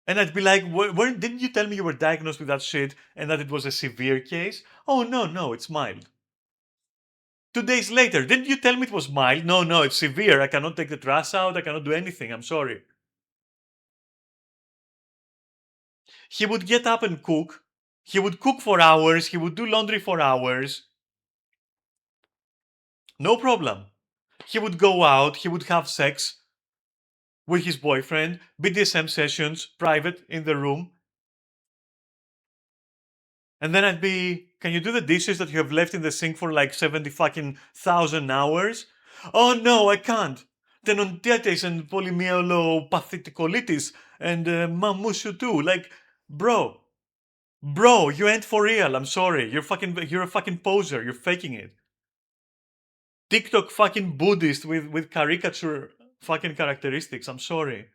And I'd be like, didn't you tell me you were diagnosed with that shit and that it was a severe case? Oh, no, it's mild. 2 days later, didn't you tell me it was mild? No, it's severe. I cannot take the trash out. I cannot do anything. I'm sorry. He would get up and cook. He would cook for hours. He would do laundry for hours. No problem. He would go out. He would have sex with his boyfriend, BDSM sessions, private, in the room. And then I'd be, can you do the dishes that you have left in the sink for like 70 fucking thousand hours? Oh no, I can't. Tendonitis and polymyelopathitic colitis and mamushu too. Like, bro, Bro, you ain't for real. I'm sorry. You're a fucking poser. You're faking it. TikTok fucking Buddhist with caricature fucking characteristics. I'm sorry.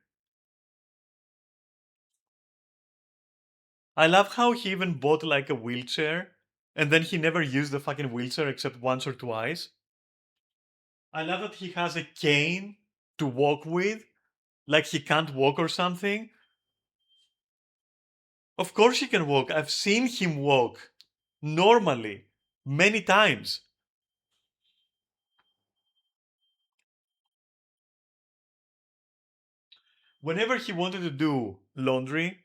I love how he even bought like a wheelchair and then he never used the fucking wheelchair except once or twice. I love that he has a cane to walk with, like he can't walk or something. Of course he can walk. I've seen him walk normally many times. Whenever he wanted to do laundry,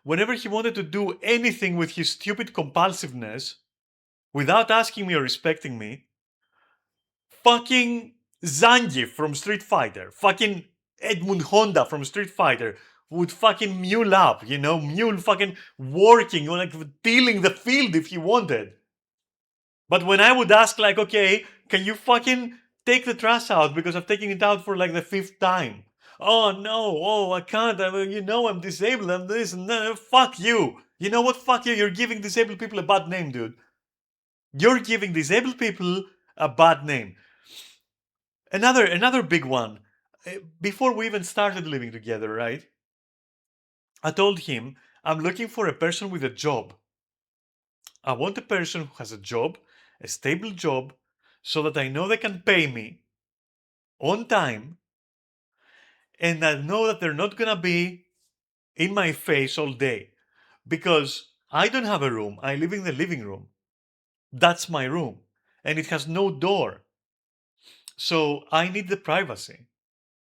whenever he wanted to do anything with his stupid compulsiveness, without asking me or respecting me, fucking Zangief from Street Fighter, fucking Edmund Honda from Street Fighter would fucking mule up, mule fucking working, like tilling the field if he wanted. But when I would ask, like, okay, can you fucking take the trash out because I've taken it out for like the fifth time? Oh no, oh I can't. I'm disabled. I'm this. No, fuck you. You know what? Fuck you. You're giving disabled people a bad name, dude. You're giving disabled people a bad name. Another big one. Before we even started living together, right? I told him I'm looking for a person with a job. I want a person who has a job, a stable job, so that I know they can pay me on time and I know that they're not gonna be in my face all day. Because I don't have a room, I live in the living room. That's my room. And it has no door. So I need the privacy.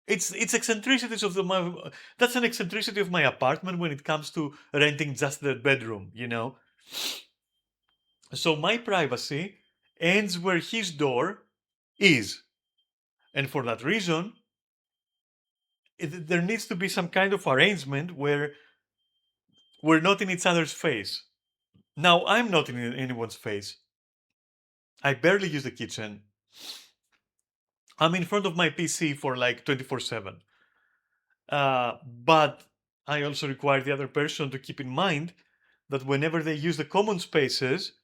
It's eccentricities of my that's an eccentricity of my apartment when it comes to renting just the bedroom. So my privacy ends where his door is. And for that reason, there needs to be some kind of arrangement where we're not in each other's face. Now, I'm not in anyone's face. I barely use the kitchen. I'm in front of my PC for like 24/7. But I also require the other person to keep in mind that whenever they use the common spaces,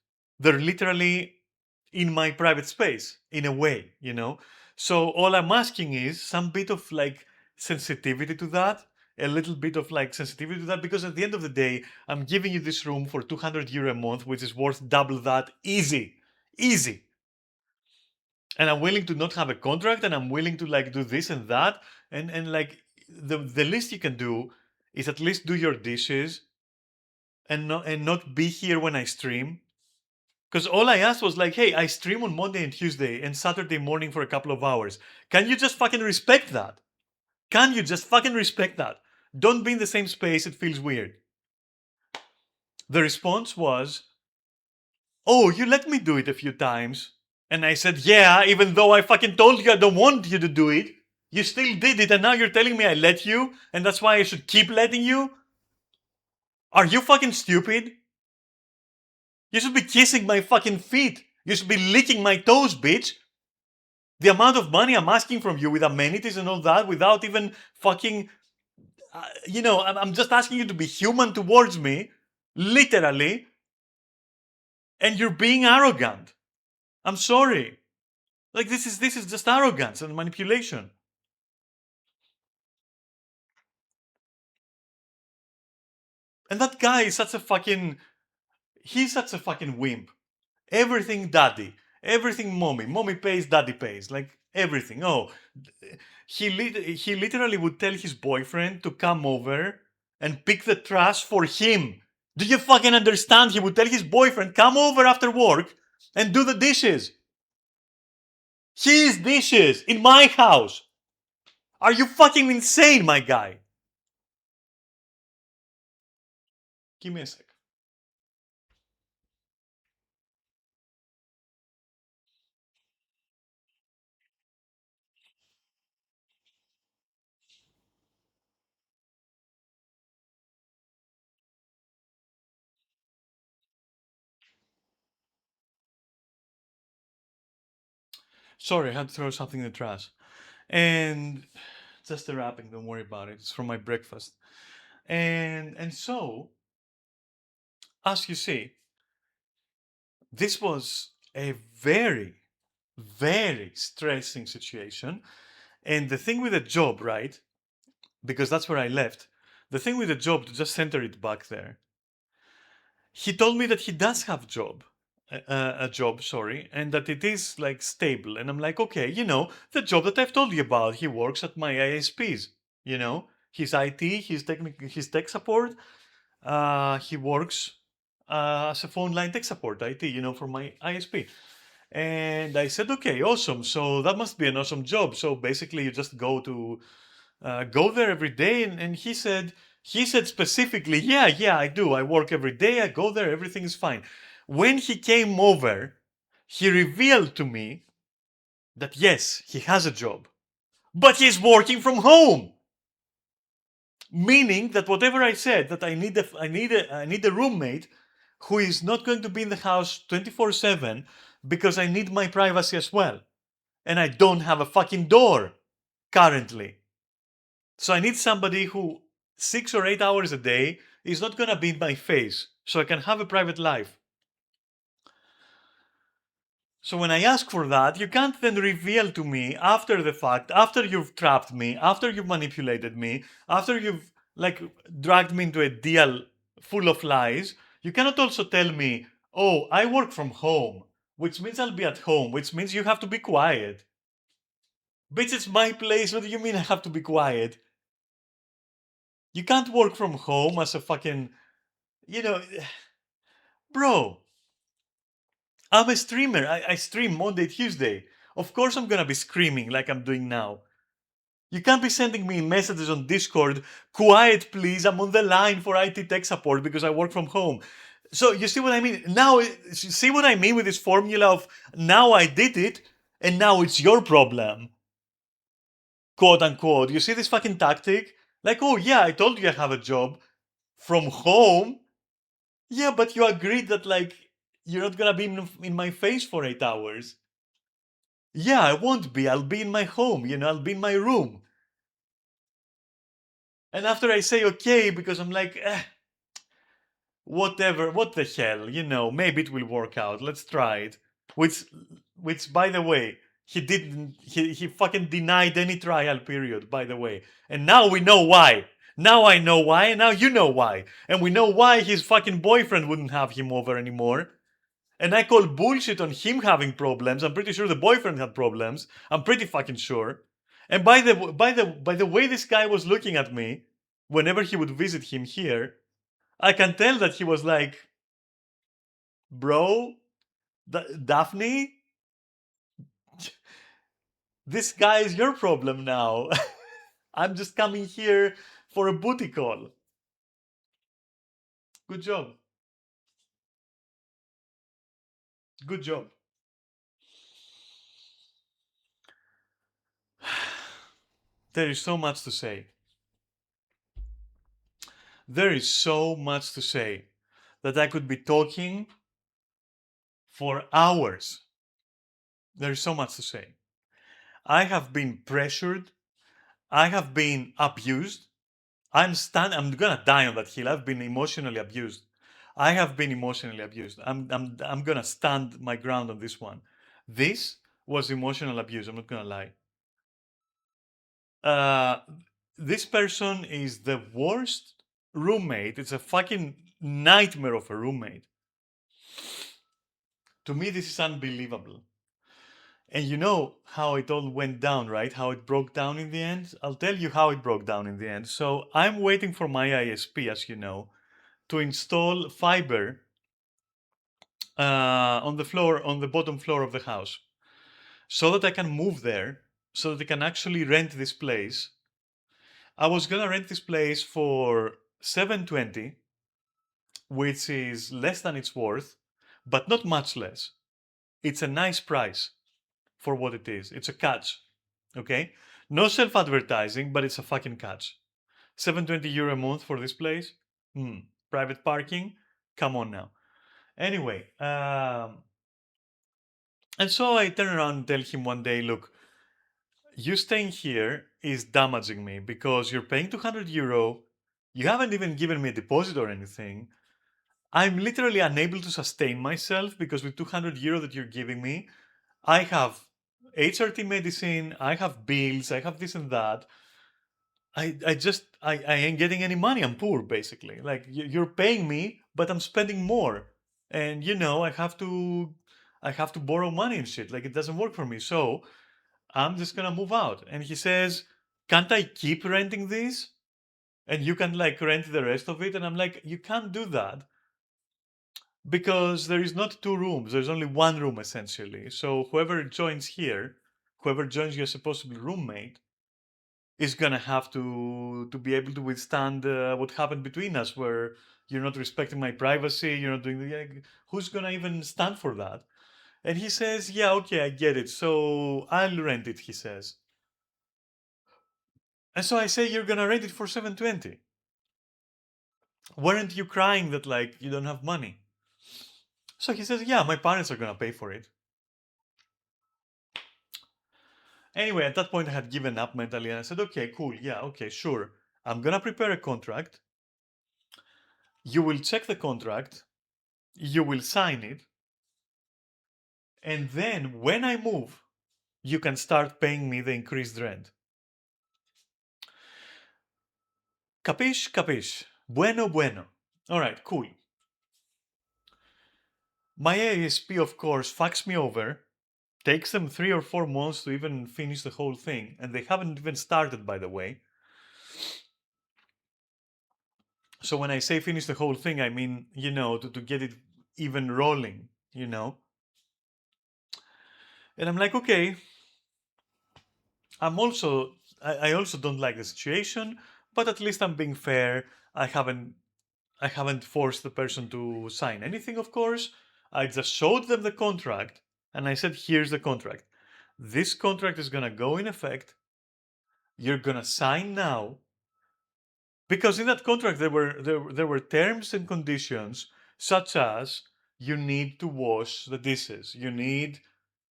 they're literally in my private space in a way. So all I'm asking is some bit of like sensitivity to that, a little bit of like sensitivity to that, because at the end of the day, I'm giving you this room for 200 euro a month, which is worth double that easy. Easy. And I'm willing to not have a contract and I'm willing to like do this and that. And like the least you can do is at least do your dishes and not be here when I stream. Because all I asked was like, hey, I stream on Monday and Tuesday and Saturday morning for a couple of hours. Can you just fucking respect that? Can you just fucking respect that? Don't be in the same space, it feels weird. The response was, oh, you let me do it a few times. And I said, yeah, even though I fucking told you I don't want you to do it, you still did it and now you're telling me I let you and that's why I should keep letting you? Are you fucking stupid? You should be kissing my fucking feet. You should be licking my toes, bitch. The amount of money I'm asking from you with amenities and all that without even fucking. I'm just asking you to be human towards me, literally, and you're being arrogant. I'm sorry. Like this is just arrogance and manipulation. And that guy is such a fucking. He's such a fucking wimp. Everything daddy, everything mommy. Mommy pays, daddy pays. Like everything. Oh, he literally would tell his boyfriend to come over and pick the trash for him. Do you fucking understand? He would tell his boyfriend, come over after work and do the dishes. His dishes in my house. Are you fucking insane, my guy? Give me a sec. Sorry, I had to throw something in the trash. And just the wrapping, don't worry about it. It's from my breakfast. And so as you see, this was a very, very stressing situation. And the thing with the job, right? Because that's where I left. The thing with the job, to just center it back there, he told me that he does have a job, sorry, and that it is like stable. And I'm like, okay, the job that I've told you about. He works at my ISPs. His IT, his tech support. He works as a phone line tech support IT, for my ISP. And I said, okay, awesome. So that must be an awesome job. So basically, you just go there every day. And he said specifically, yeah, I do. I work every day. I go there. Everything is fine. When he came over, he revealed to me that yes, he has a job, but he's working from home. Meaning that whatever I said, that I need a roommate who is not going to be in the house 24/7 because I need my privacy as well. And I don't have a fucking door currently. So I need somebody who 6 or 8 hours a day is not gonna be in my face, so I can have a private life. So when I ask for that, you can't then reveal to me after the fact, after you've trapped me, after you've manipulated me, after you've like dragged me into a deal full of lies, you cannot also tell me, oh, I work from home, which means I'll be at home, which means you have to be quiet. Bitch, it's my place. What do you mean I have to be quiet? You can't work from home as a fucking, you know, bro. I'm a streamer. I stream Monday, Tuesday. Of course I'm gonna be screaming like I'm doing now. You can't be sending me messages on Discord, quiet please, I'm on the line for IT tech support because I work from home. So you see what I mean? Now, see what I mean with this formula of now I did it and now it's your problem. Quote unquote. You see this fucking tactic? Like, oh yeah, I told you I have a job from home. Yeah, but you agreed that like you're not gonna be in my face for 8 hours. Yeah, I won't be. I'll be in my home, I'll be in my room. And after I say okay, because I'm like, whatever, what the hell, maybe it will work out. Let's try it. Which by the way, he didn't, he fucking denied any trial period, by the way. And now we know why. Now I know why, and now you know why. And we know why his fucking boyfriend wouldn't have him over anymore. And I call bullshit on him having problems. I'm pretty sure the boyfriend had problems. I'm pretty fucking sure. And by the way this guy was looking at me whenever he would visit him here, I can tell that he was like, bro, Daphne, this guy is your problem now. I'm just coming here for a booty call. Good job. Good job. There is so much to say. There is so much to say that I could be talking for hours. There is so much to say. I have been pressured. I have been abused. I'm gonna die on that hill. I've been emotionally abused. I have been emotionally abused. I'm gonna stand my ground on this one. This was emotional abuse. I'm not gonna lie. Uh, this person is the worst roommate. It's a fucking nightmare of a roommate. To me, this is unbelievable. And you know how it all went down, right? How it broke down in the end? I'll tell you how it broke down in the end. So I'm waiting for my ISP, as you know, to install fiber on the bottom floor of the house, so that I can move there, so that I can actually rent this place. I was gonna rent this place for 720, which is less than it's worth, but not much less. It's a nice price for what it is. It's a catch. Okay? No self-advertising, but it's a fucking catch. 720 euro a month for this place? Private parking? Come on now. Anyway, and so I turn around and tell him one day, look, you staying here is damaging me because you're paying 200 euro. You haven't even given me a deposit or anything. I'm literally unable to sustain myself because with 200 euro that you're giving me, I have HRT medicine, I have bills, I have this and that. I ain't getting any money. I'm poor, basically. Like you're paying me, but I'm spending more, and I have to borrow money and shit. Like it doesn't work for me. So I'm just gonna move out. And he says, can't I keep renting this? And you can like rent the rest of it. And I'm like, you can't do that because there is not two rooms. There's only one room essentially. So whoever joins here, whoever joins your supposed to be roommate, is gonna have to be able to withstand what happened between us, where you're not respecting my privacy, you're not doing the. Who's gonna even stand for that? And he says, "Yeah, okay, I get it. So I'll rent it." He says, and so I say, "You're gonna rent it for 720. Weren't you crying that like you don't have money?" So he says, "Yeah, my parents are gonna pay for it." Anyway, at that point, I had given up mentally, and I said, "Okay, cool, yeah, okay, sure. I'm gonna prepare a contract. You will check the contract. You will sign it. And then when I move, you can start paying me the increased rent." Capish? Capish. Bueno, bueno. All right, cool. My ASP, of course, fucks me over. Takes them 3 or 4 months to even finish the whole thing. And they haven't even started, by the way. So when I say finish the whole thing, I mean, to get it even rolling, And I'm like, okay, I also don't like the situation, but at least I'm being fair. I haven't forced the person to sign anything, of course. I just showed them the contract and I said, here's the contract. This contract is going to go in effect. You're going to sign now. Because in that contract, there were terms and conditions such as you need to wash the dishes. You need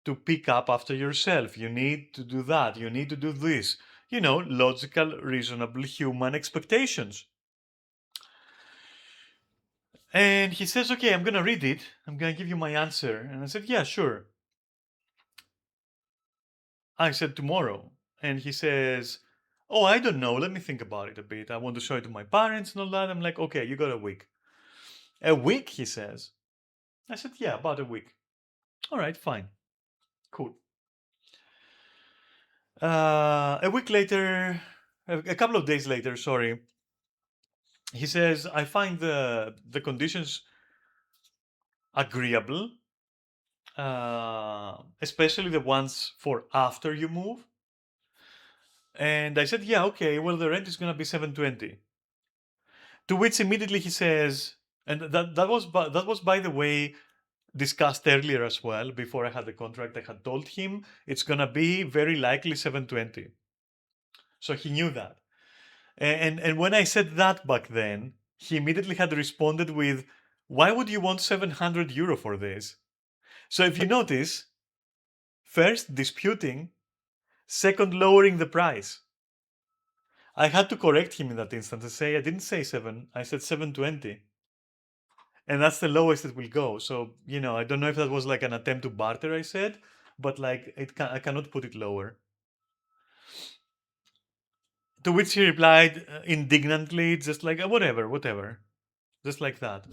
to pick up after yourself. You need to do that. You need to do this. Logical, reasonable human expectations. And he says, okay, I'm going to read it. I'm going to give you my answer. And I said, yeah, sure. I said, tomorrow. And he says, oh, I don't know. Let me think about it a bit. I want to show it to my parents and all that. I'm like, okay, you got a week. A week, he says. I said, yeah, about a week. All right, fine. Cool. A week later, a couple of days later, sorry, he says, I find the conditions agreeable, especially the ones for after you move. And I said, yeah, okay, well, the rent is going to be 720. To which immediately he says, and that was by the way discussed earlier as well. Before I had the contract, I had told him it's going to be very likely 720. So he knew that. And when I said that back then, he immediately had responded with, why would you want 700 euro for this? So if you notice, first disputing, second lowering the price. I had to correct him in that instant and say, I didn't say 7, I said 720. And that's the lowest it will go. So, I don't know if that was like an attempt to barter, I said, but like I cannot put it lower. To which he replied indignantly, just like, whatever. Just like that.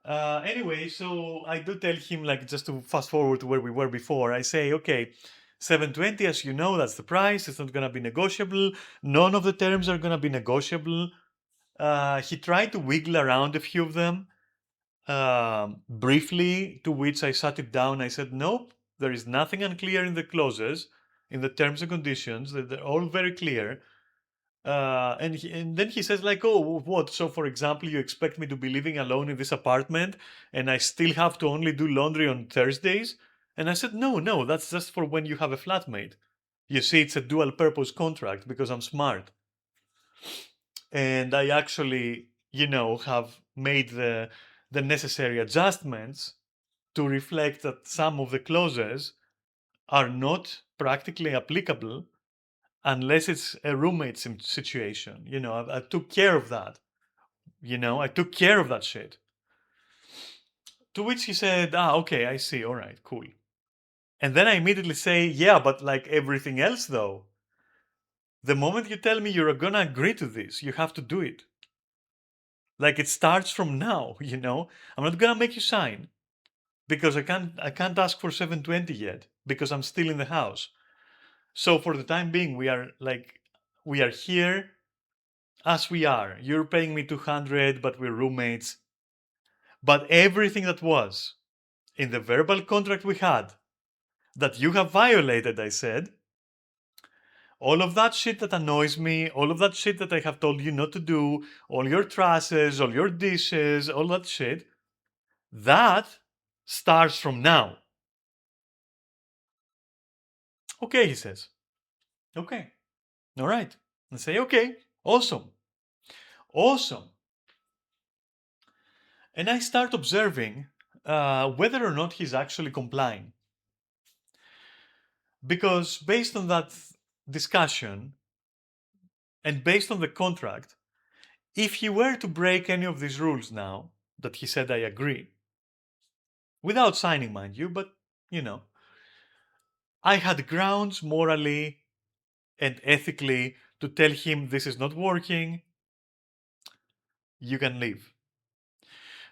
Anyway, so I do tell him, like, just to fast forward to where we were before, I say, okay, 720, as you know, that's the price. It's not going to be negotiable. None of the terms are going to be negotiable. He tried to wiggle around a few of them briefly, to which I shut it down. I said, nope, there is nothing unclear in the clauses, in the terms and conditions. They're all very clear. And then he says like, oh, what? So for example, you expect me to be living alone in this apartment and I still have to only do laundry on Thursdays? And I said, no, that's just for when you have a flatmate. You see, it's a dual purpose contract because I'm smart. And I actually, have made the necessary adjustments to reflect that some of the clauses are not practically applicable unless it's a roommate situation. I took care of that You know, I took care of that shit. To which he said, okay, I see. All right, cool. And then I immediately say, yeah, but like everything else though, the moment you tell me you're gonna agree to this, you have to do it. Like it starts from now, you know? I'm not gonna make you sign because I can't ask for 720 yet because I'm still in the house. So for the time being, we are here as we are. You're paying me 200, but we're roommates. But everything that was in the verbal contract we had that you have violated, I said, all of that shit that annoys me, all of that shit that I have told you not to do, all your trashes, all your dishes, all that shit, that starts from now. Okay, he says. Okay. All right. I say, okay, awesome. Awesome. And I start observing whether or not he's actually complying. Because based on that discussion and based on the contract, if he were to break any of these rules now, that he said I agree, without signing, mind you, but you know, I had grounds morally and ethically to tell him this is not working, you can leave.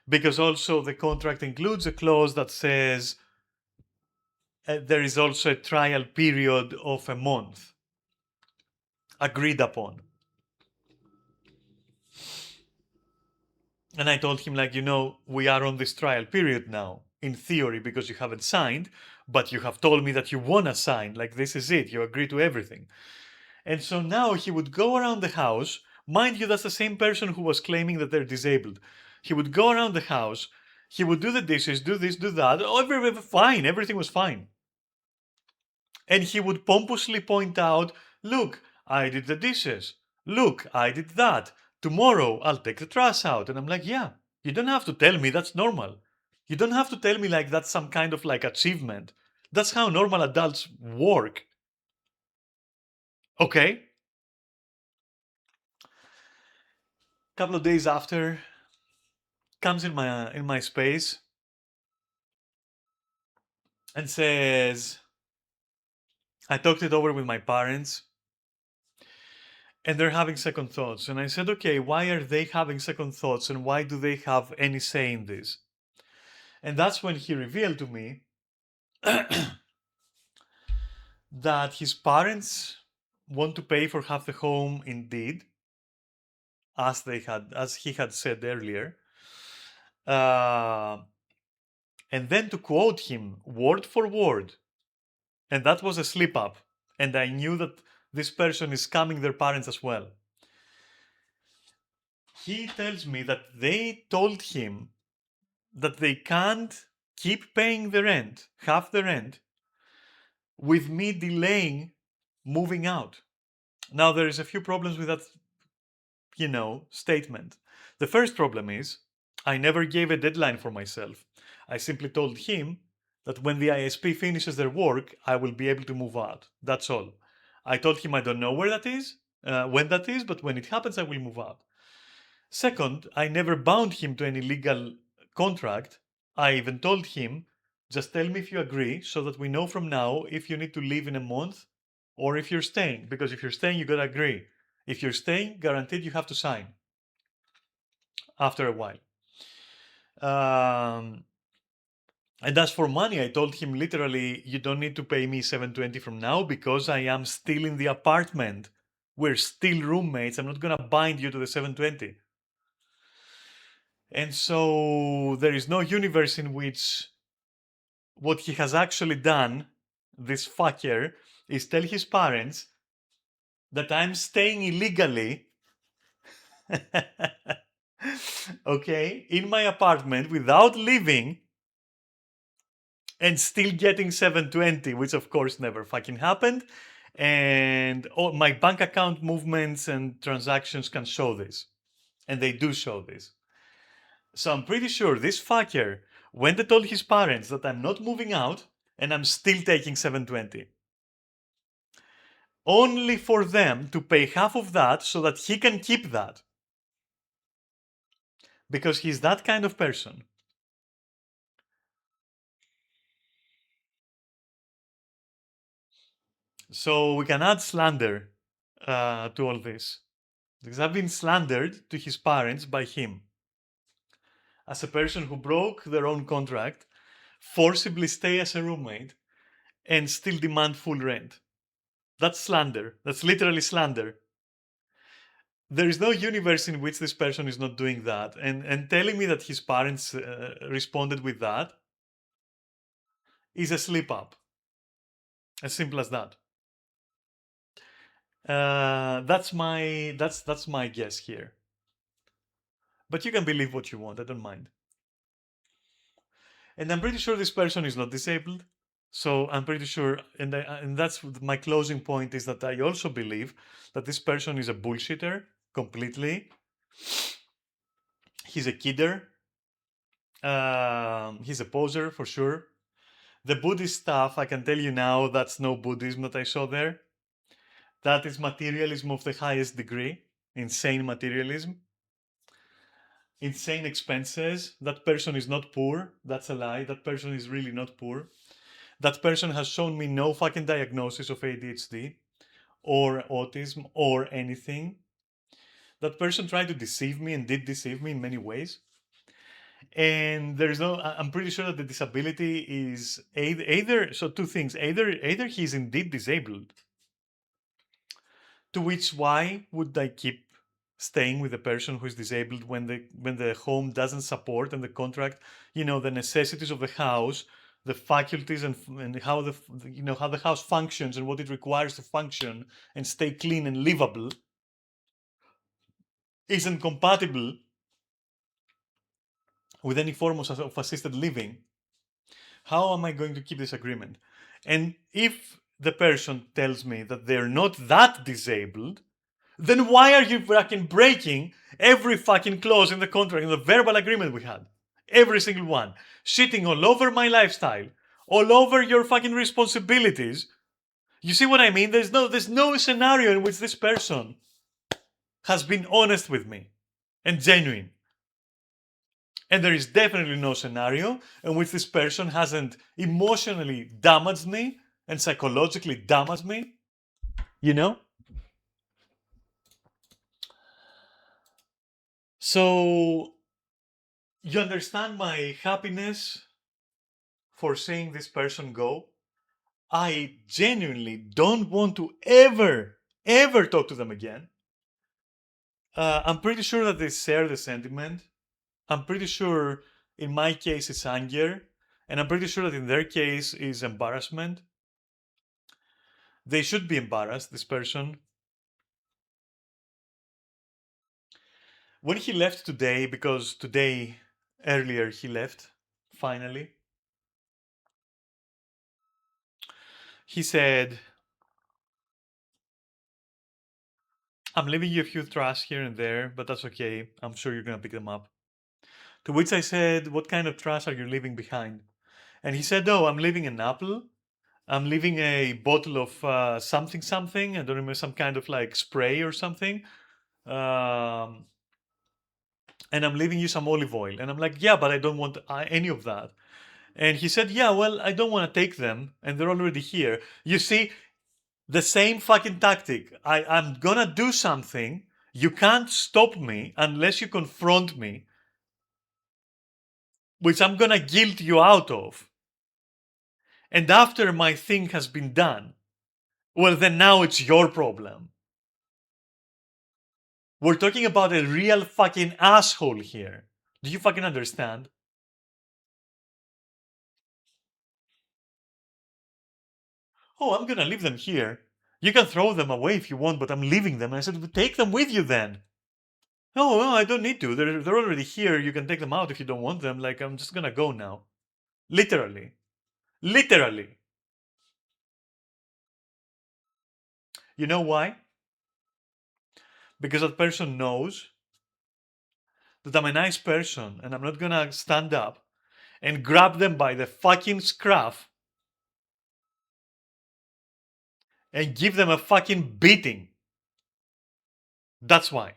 Because also the contract includes a clause that says there is also a trial period of a month agreed upon. And I told him, like, you know, we are on this trial period now, in theory, because you haven't signed, but you have told me that you want to sign. Like, this is it. You agree to everything. And so now he would go around the house. Mind you, that's the same person who was claiming that they're disabled. He would go around the house. He would do the dishes, do this, do that. Oh, fine. Everything was fine. And he would pompously point out, look, I did the dishes. Look, I did that. Tomorrow I'll take the trash out. And I'm like, yeah, you don't have to tell me that's normal. You don't have to tell me like that's some kind of like achievement. That's how normal adults work. Okay? Couple of days after, comes in my space and says, I talked it over with my parents and they're having second thoughts. And I said, okay, why are they having second thoughts and why do they have any say in this? And that's when he revealed to me that his parents want to pay for half the home indeed, as he had said earlier. Uh, and then to quote him word for word, and that was a slip up. And I knew that this person is scamming their parents as well. He tells me that they told him that they can't keep paying the rent, half the rent, with me delaying moving out. Now, there is a few problems with that, statement. The first problem is I never gave a deadline for myself. I simply told him that when the ISP finishes their work, I will be able to move out. That's all. I told him I don't know where that is, when that is, but when it happens, I will move out. Second, I never bound him to any legal contract. I even told him, just tell me if you agree so that we know from now if you need to leave in a month or if you're staying. Because if you're staying, you gotta agree. If you're staying, guaranteed you have to sign after a while. And as for money, I told him literally, you don't need to pay me 720 from now because I am still in the apartment. We're still roommates. I'm not gonna bind you to the 720. And so there is no universe in which what he has actually done, this fucker, is tell his parents that I'm staying illegally, okay, in my apartment without leaving and still getting 720, which of course never fucking happened. And all my bank account movements and transactions can show this. And they do show this. So I'm pretty sure this fucker went and told his parents that I'm not moving out and I'm still taking 720. Only for them to pay half of that so that he can keep that. because he's that kind of person. So we can add slander to all this. Because I've been slandered to his parents by him. As a person who broke their own contract, forcibly stay as a roommate, and still demand full rent. That's slander. That's literally slander. There is no universe in which this person is not doing that. And telling me that his parents responded with that is a slip up. As simple as that. That's my guess here. But you can believe what you want. I don't mind. And I'm pretty sure this person is not disabled. So I'm pretty sure, and that's my closing point, is that I also believe that this person is a bullshitter completely. He's a kidder. He's a poser for sure. The Buddhist stuff, I can tell you now, that's no Buddhism that I saw there. That is materialism of the highest degree. Insane materialism. Insane expenses. That person is not poor. That's a lie. That person is really not poor. That person has shown me no fucking diagnosis of ADHD or autism or anything. That person tried to deceive me and did deceive me in many ways. And there's no, I'm pretty sure that the disability is either, so two things, either he's indeed disabled, to which why would I keep staying with a person who is disabled when the home doesn't support and the contract, the necessities of the house, the faculties and how how the house functions and what it requires to function and stay clean and livable isn't compatible with any form of assisted living. How am I going to keep this agreement? And if the person tells me that they're not that disabled, then why are you fucking breaking every fucking clause in the contract, in the verbal agreement we had? Every single one. Shitting all over my lifestyle, all over your fucking responsibilities. You see what I mean? There's no scenario in which this person has been honest with me and genuine. And there is definitely no scenario in which this person hasn't emotionally damaged me and psychologically damaged me. You know? So, you understand my happiness for seeing this person go? I genuinely don't want to ever talk to them again. I'm pretty sure that they share the sentiment. I'm pretty sure in my case it's anger. And I'm pretty sure that in their case is embarrassment. They should be embarrassed, this person. When he left today, because today, earlier, he left, finally, he said, I'm leaving you a few trash here and there, but that's okay. I'm sure you're going to pick them up. To which I said, what kind of trash are you leaving behind? And he said, oh, I'm leaving an apple. I'm leaving a bottle of something. I don't remember, some kind of like spray or something. Um, and I'm leaving you some olive oil. And I'm like, yeah, but I don't want any of that. And he said, yeah, well, I don't want to take them. And they're already here. You see, the same fucking tactic. I'm gonna do something. You can't stop me unless you confront me, which I'm gonna guilt you out of. And after my thing has been done, well, then now it's your problem. We're talking about a real fucking asshole here. Do you fucking understand? Oh, I'm gonna leave them here. You can throw them away if you want, but I'm leaving them. And I said, well, take them with you then. No, I don't need to. They're already here. You can take them out if you don't want them. Like, I'm just gonna go now. Literally. Literally. You know why? Because that person knows that I'm a nice person and I'm not gonna stand up and grab them by the fucking scruff and give them a fucking beating. That's why.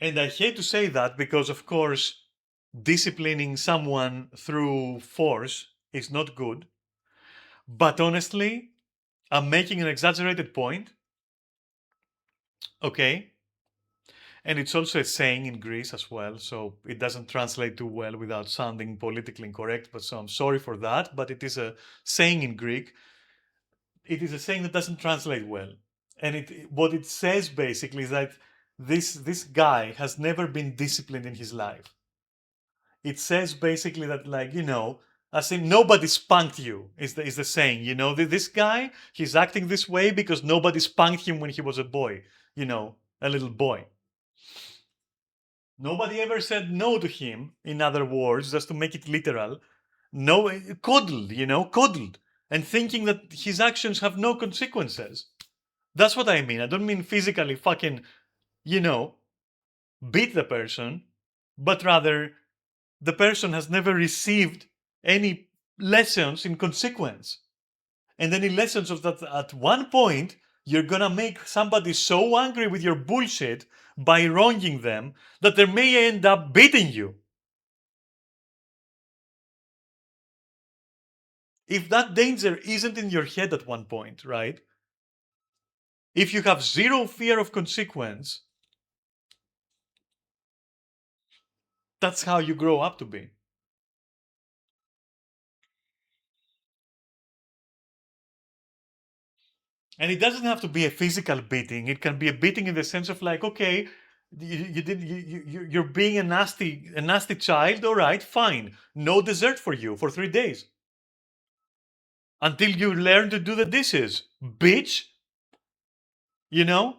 And I hate to say that because, of course, disciplining someone through force is not good. But honestly, I'm making an exaggerated point, okay? And it's also a saying in Greece as well, so it doesn't translate too well without sounding politically incorrect, but so I'm sorry for that, but it is a saying in Greek. It is a saying that doesn't translate well. And what it says basically is that this guy has never been disciplined in his life. It says basically that, like, as in nobody spanked you is the saying. This guy, he's acting this way because nobody spanked him when he was a boy, a little boy. Nobody ever said no to him, in other words, just to make it literal. No, coddled, and thinking that his actions have no consequences. That's what I mean. I don't mean physically fucking, you know, beat the person, but rather the person has never received any lessons in consequence. And any lessons of that at one point, you're gonna make somebody so angry with your bullshit by wronging them that they may end up beating you. If that danger isn't in your head at one point, right? If you have zero fear of consequence, that's how you grow up to be. And it doesn't have to be a physical beating. It can be a beating in the sense of, like, okay, you're being a nasty child. All right, fine. No dessert for you for 3 days until you learn to do the dishes, bitch. You know,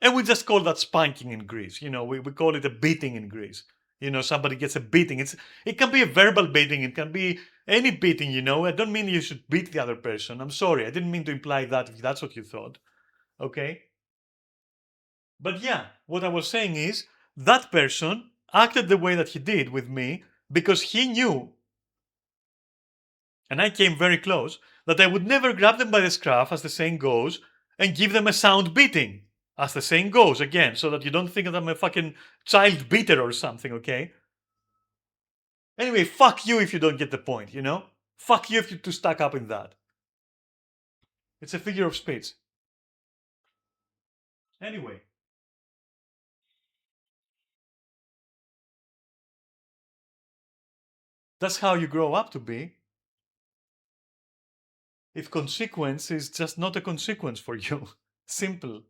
and we just call that spanking in Greece. We call it a beating in Greece. Somebody gets a beating. It can be a verbal beating. It can be any beating. I don't mean you should beat the other person. I'm sorry. I didn't mean to imply that if that's what you thought. Okay. But yeah, what I was saying is that person acted the way that he did with me because he knew, and I came very close, that I would never grab them by the scruff, as the saying goes, and give them a sound beating, as the saying goes, again, so that you don't think that I'm a fucking child beater or something, okay? Anyway, fuck you if you don't get the point, Fuck you if you're too stuck up in that. It's a figure of speech. Anyway, that's how you grow up to be. If consequence is just not a consequence for you. Simple.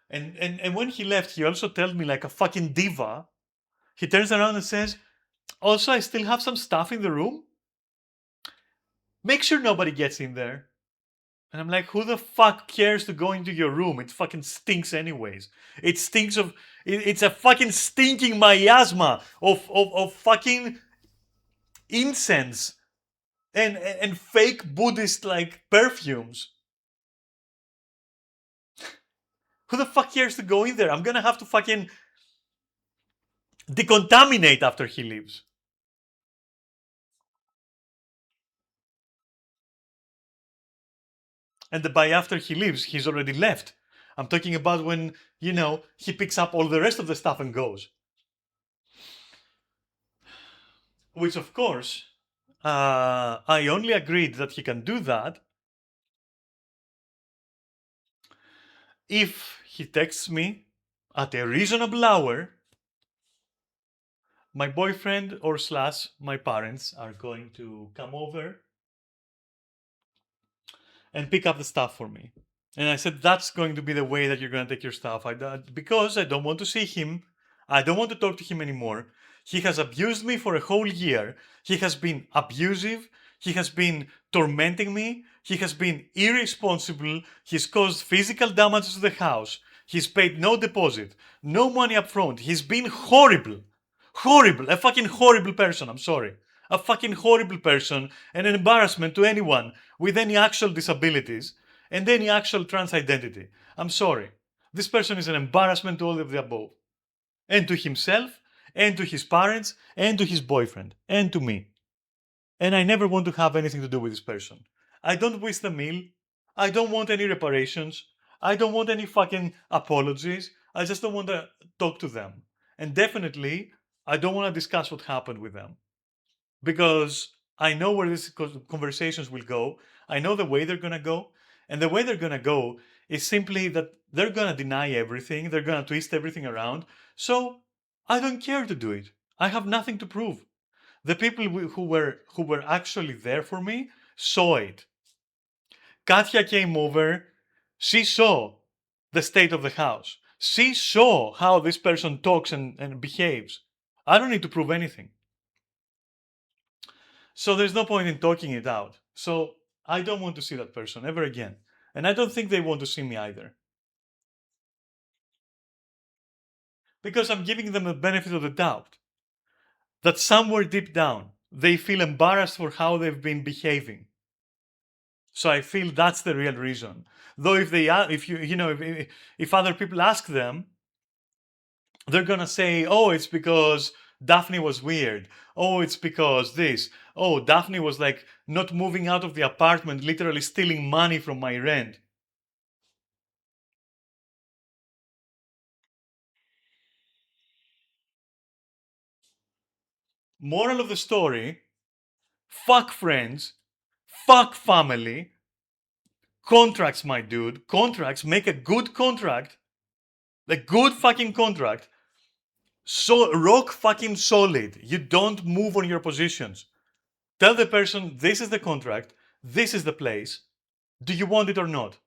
And when he left, he also told me like a fucking diva. He turns around and says, also, I still have some stuff in the room. Make sure nobody gets in there. And I'm like, who the fuck cares to go into your room? It fucking stinks anyways. It stinks of, it's a fucking stinking miasma of fucking incense and fake Buddhist like perfumes. Who the fuck cares to go in there? I'm gonna have to fucking decontaminate after he leaves. And by after he leaves, he's already left. I'm talking about when, he picks up all the rest of the stuff and goes. Which, of course, I only agreed that he can do that if he texts me at a reasonable hour. My boyfriend or slash my parents are going to come over and pick up the stuff for me. And I said, that's going to be the way that you're going to take your stuff. Because I don't want to see him. I don't want to talk to him anymore. He has abused me for a whole year. He has been abusive. He has been tormenting me. He has been irresponsible. He's caused physical damage to the house. He's paid no deposit, no money up front. He's been horrible. Horrible. A fucking horrible person. I'm sorry. A fucking horrible person and an embarrassment to anyone with any actual disabilities and any actual trans identity. I'm sorry. This person is an embarrassment to all of the above. And to himself, and to his parents, and to his boyfriend, and to me. And I never want to have anything to do with this person. I don't wish them ill. I don't want any reparations. I don't want any fucking apologies. I just don't want to talk to them. And definitely, I don't want to discuss what happened with them because I know where these conversations will go. I know the way they're going to go. And the way they're going to go is simply that they're going to deny everything, they're going to twist everything around. So I don't care to do it. I have nothing to prove. The people who were actually there for me saw it. Katya came over. She saw the state of the house. She saw how this person talks and behaves. I don't need to prove anything. So there's no point in talking it out. So I don't want to see that person ever again. And I don't think they want to see me either. Because I'm giving them the benefit of the doubt that somewhere deep down they feel embarrassed for how they've been behaving. So I feel that's the real reason. Though if you know, if other people ask them, they're gonna say, oh, it's because Daphne was weird. Oh, it's because this. Oh, Daphne was like not moving out of the apartment, literally stealing money from my rent. Moral of the story: fuck friends, fuck family, contracts, my dude. Contracts, make a good contract, a good fucking contract. So rock fucking solid. You don't move on your positions. Tell the person this is the contract, this is the place. Do you want it or not?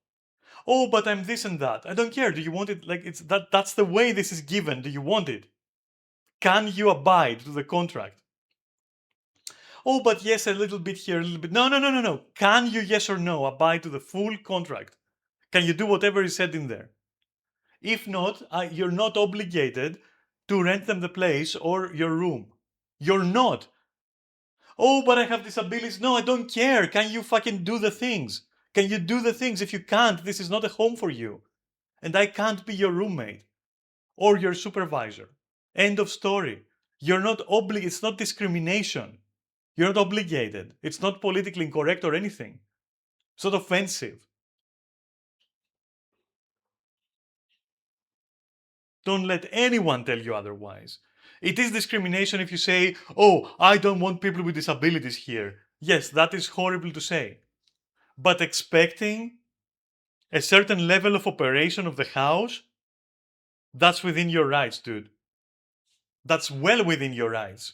Oh, but I'm this and that. I don't care. Do you want it? Like it's that's the way this is given. Do you want it? Can you abide to the contract? Oh, but yes, a little bit here, a little bit. No, no, no, no, no. Can you, yes or no, abide to the full contract? Can you do whatever is said in there? If not, you're not obligated to rent them the place or your room. You're not. Oh, but I have disabilities. No, I don't care. Can you fucking do the things? Can you do the things? If you can't, this is not a home for you. And I can't be your roommate or your supervisor. End of story. You're not it's not discrimination. You're not obligated. It's not politically incorrect or anything. It's not offensive. Don't let anyone tell you otherwise. It is discrimination if you say, oh, I don't want people with disabilities here. Yes, that is horrible to say. But expecting a certain level of operation of the house, that's within your rights, dude. That's well within your rights.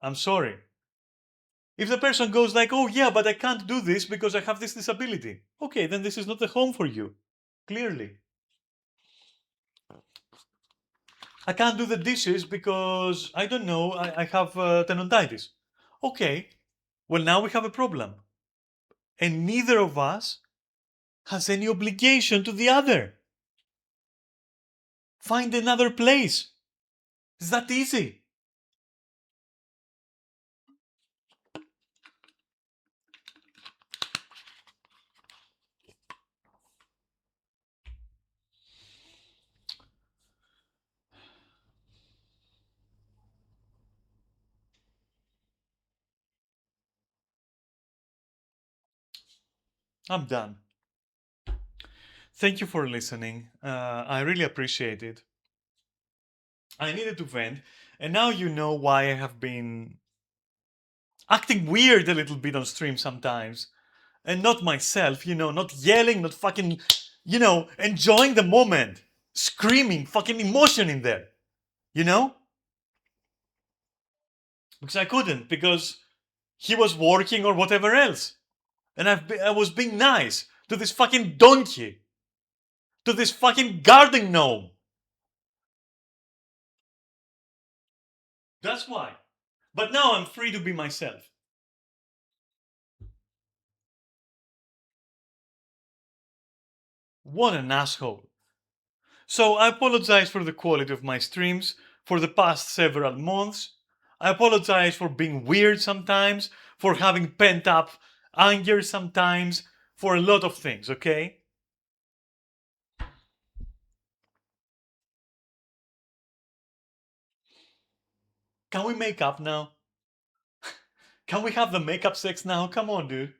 I'm sorry. If the person goes like, oh yeah, but I can't do this because I have this disability. Okay, then this is not the home for you. Clearly. I can't do the dishes because, I don't know, I have tendonitis. Okay, well now we have a problem. And neither of us has any obligation to the other. Find another place. It's that easy. I'm done. Thank you for listening. I really appreciate it. I needed to vent, and now you know why I have been acting weird a little bit on stream sometimes. And not myself, not yelling, not fucking, enjoying the moment, screaming, fucking emotion in there, you know? Because I couldn't, because he was working or whatever else. And I was being nice to this fucking donkey, to this fucking garden gnome. That's why. But now I'm free to be myself. What an asshole. So I apologize for the quality of my streams for the past several months. I apologize for being weird sometimes, for having pent up anger sometimes, for a lot of things, okay? Can we make up now? Can we have the makeup sex now? Come on, dude.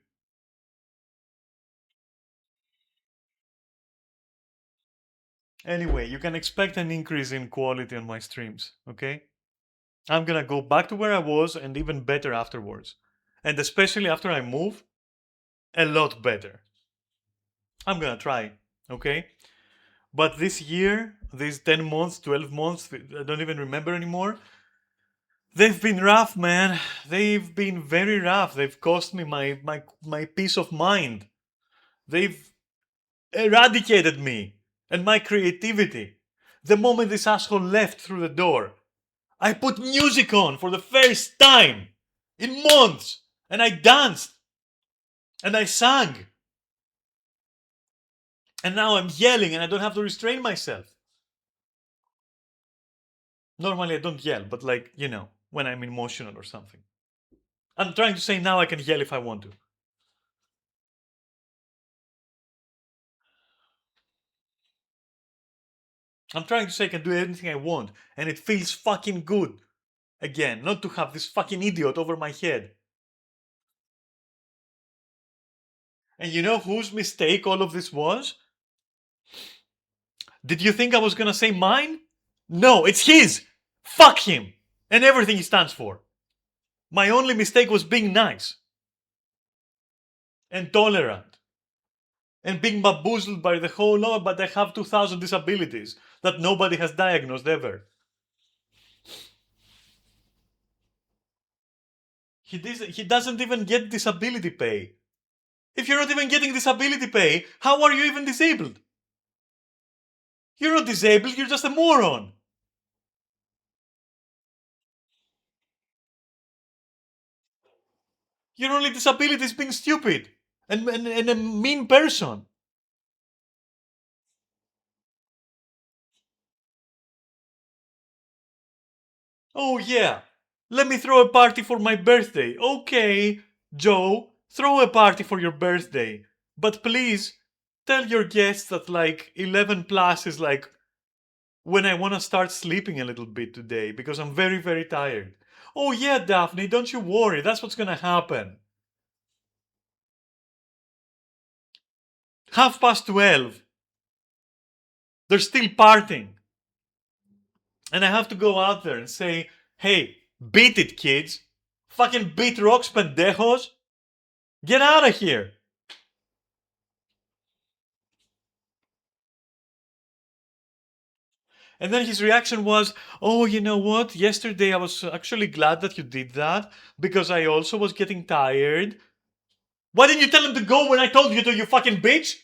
Anyway, you can expect an increase in quality on my streams, okay? I'm gonna go back to where I was and even better afterwards. And especially after I move, a lot better. I'm gonna try, okay? But this year, these 10 months, 12 months, I don't even remember anymore, they've been rough, man. They've been very rough. They've cost me my peace of mind. They've eradicated me and my creativity. The moment this asshole left through the door, I put music on for the first time in months, and I danced and I sang. And now I'm yelling and I don't have to restrain myself. Normally I don't yell, but like, you know, when I'm emotional or something. I'm trying to say now I can yell if I want to. I'm trying to say I can do anything I want, and it feels fucking good. Again, not to have this fucking idiot over my head. And you know whose mistake all of this was? Did you think I was gonna say mine? No, it's his! Fuck him! And everything he stands for. My only mistake was being nice. And tolerant. And being bamboozled by the whole law, but I have 2,000 disabilities that nobody has diagnosed ever. He doesn't even get disability pay. If you're not even getting disability pay, how are you even disabled? You're not disabled, you're just a moron. Your only disability is being stupid and a mean person. Oh yeah, let me throw a party for my birthday. Okay, Joe, throw a party for your birthday. But please, tell your guests that like 11 plus is like when I want to start sleeping a little bit today because I'm very, very tired. Oh yeah, Daphne, don't you worry, that's what's gonna happen. 12:30. They're still partying. And I have to go out there and say, hey, beat it, kids. Fucking beat rocks, pendejos. Get out of here. And then his reaction was, oh, you know what? Yesterday I was actually glad that you did that because I also was getting tired. Why didn't you tell him to go when I told you to, you fucking bitch?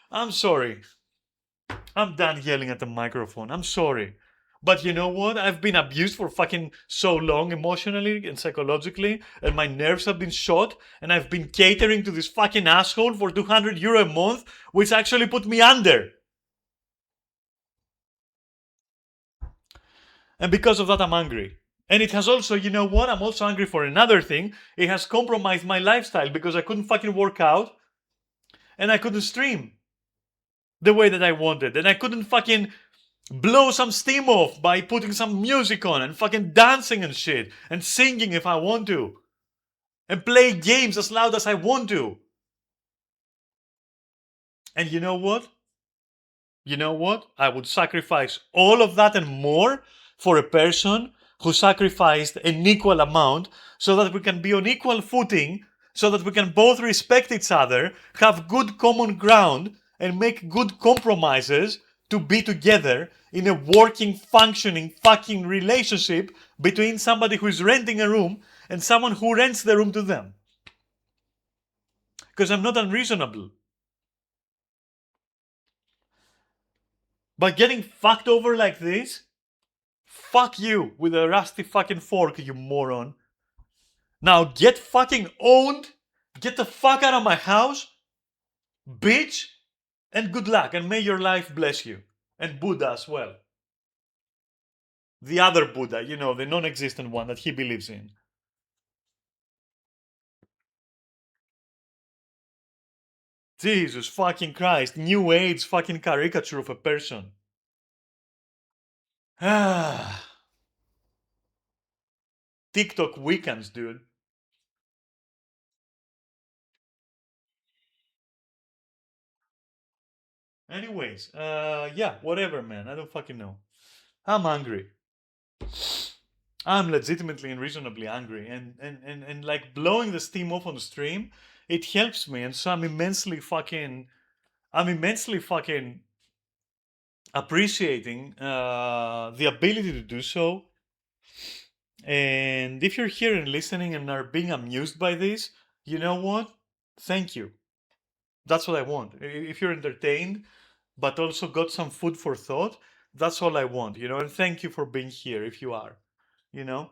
I'm sorry. I'm done yelling at the microphone. I'm sorry. But you know what? I've been abused for fucking so long emotionally and psychologically, and my nerves have been shot, and I've been catering to this fucking asshole for 200 euro a month, which actually put me under. And because of that, I'm angry. And it has also, you know what? I'm also angry for another thing. It has compromised my lifestyle because I couldn't fucking work out and I couldn't stream the way that I wanted. And I couldn't fucking blow some steam off by putting some music on and fucking dancing and shit and singing if I want to and play games as loud as I want to. And you know what? You know what? I would sacrifice all of that and more for a person who sacrificed an equal amount so that we can be on equal footing, so that we can both respect each other, have good common ground, and make good compromises to be together in a working, functioning fucking relationship between somebody who is renting a room and someone who rents the room to them. Because I'm not unreasonable. But getting fucked over like this, fuck you with a rusty fucking fork, you moron. Now get fucking owned, get the fuck out of my house, bitch, and good luck, and may your life bless you. And Buddha as well. The other Buddha, you know, the non existent one that he believes in. Jesus fucking Christ, New Age fucking caricature of a person. Ah. TikTok weekends, dude. Anyways, yeah, whatever, man. I don't fucking know. I'm angry. I'm legitimately and reasonably angry, and like blowing the steam off on the stream, it helps me, and so I'm immensely fucking appreciating the ability to do so. And if you're here and listening and are being amused by this, you know what? Thank you. That's what I want. If you're entertained, but also got some food for thought, that's all I want, you know. And thank you for being here if you are, you know,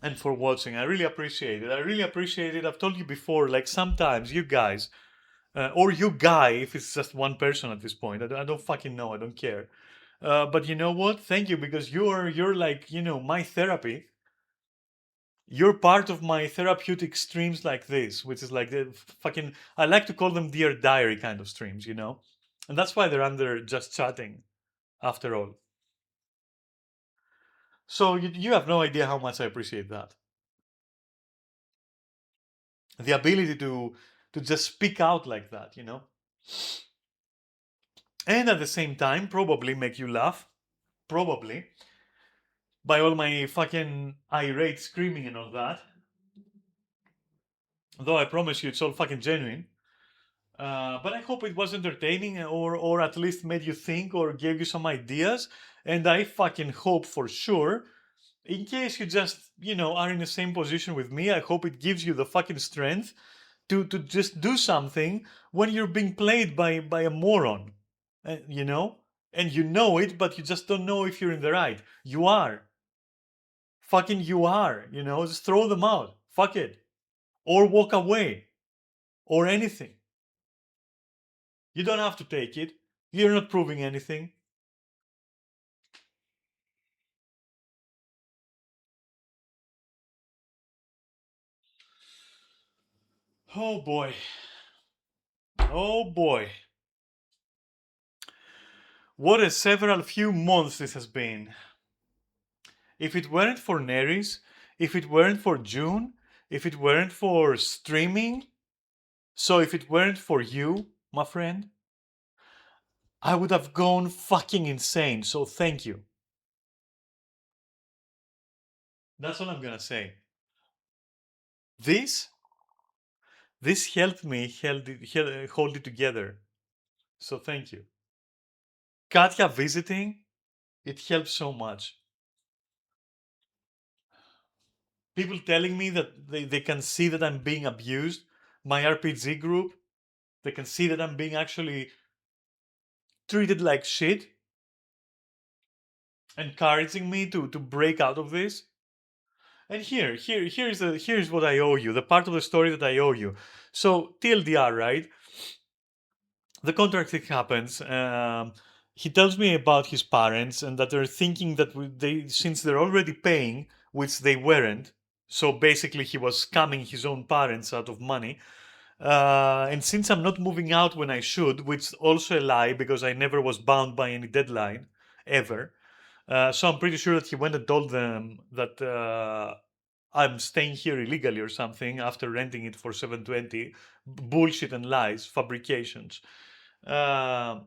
and for watching. I really appreciate it. I really appreciate it. I've told you before, like sometimes you guys, or you guy, if it's just one person at this point, I don't fucking know. I don't care. But you know what? Thank you, because you're like, you know, my therapy. You're part of my therapeutic streams like this, which is like the fucking, I like to call them Dear Diary kind of streams, you know? And that's why they're under just chatting, after all. So you have no idea how much I appreciate that. The ability to just speak out like that, you know? And at the same time, probably make you laugh, probably, by all my fucking irate screaming and all that. Though I promise you it's all fucking genuine. But I hope it was entertaining, or at least made you think or gave you some ideas. And I fucking hope for sure, in case you just, you know, are in the same position with me, I hope it gives you the fucking strength to just do something when you're being played by a moron, you know? And you know it, but you just don't know if you're in the right. You are. Fucking you are, you know? Just throw them out. Fuck it. Or walk away. Or anything. You don't have to take it. You're not proving anything. Oh boy. Oh boy. What a several few months this has been. If it weren't for Neris, if it weren't for June, if it weren't for streaming, so if it weren't for you, my friend, I would have gone fucking insane. So thank you. That's all I'm gonna say. This this helped me hold it together. So thank you. Katya visiting, it helps so much. People telling me that they can see that I'm being abused. My RPG group, they can see that I'm being actually treated like shit, encouraging me to break out of this. And here's what I owe you, the part of the story that I owe you. So TLDR, right? The contract thing happens. He tells me about his parents and that they're thinking that they, since they're already paying, which they weren't. So basically, he was scamming his own parents out of money. And since I'm not moving out when I should, which is also a lie because I never was bound by any deadline ever. So I'm pretty sure that he went and told them that I'm staying here illegally or something after renting it for 720. Bullshit and lies, fabrications. Uh,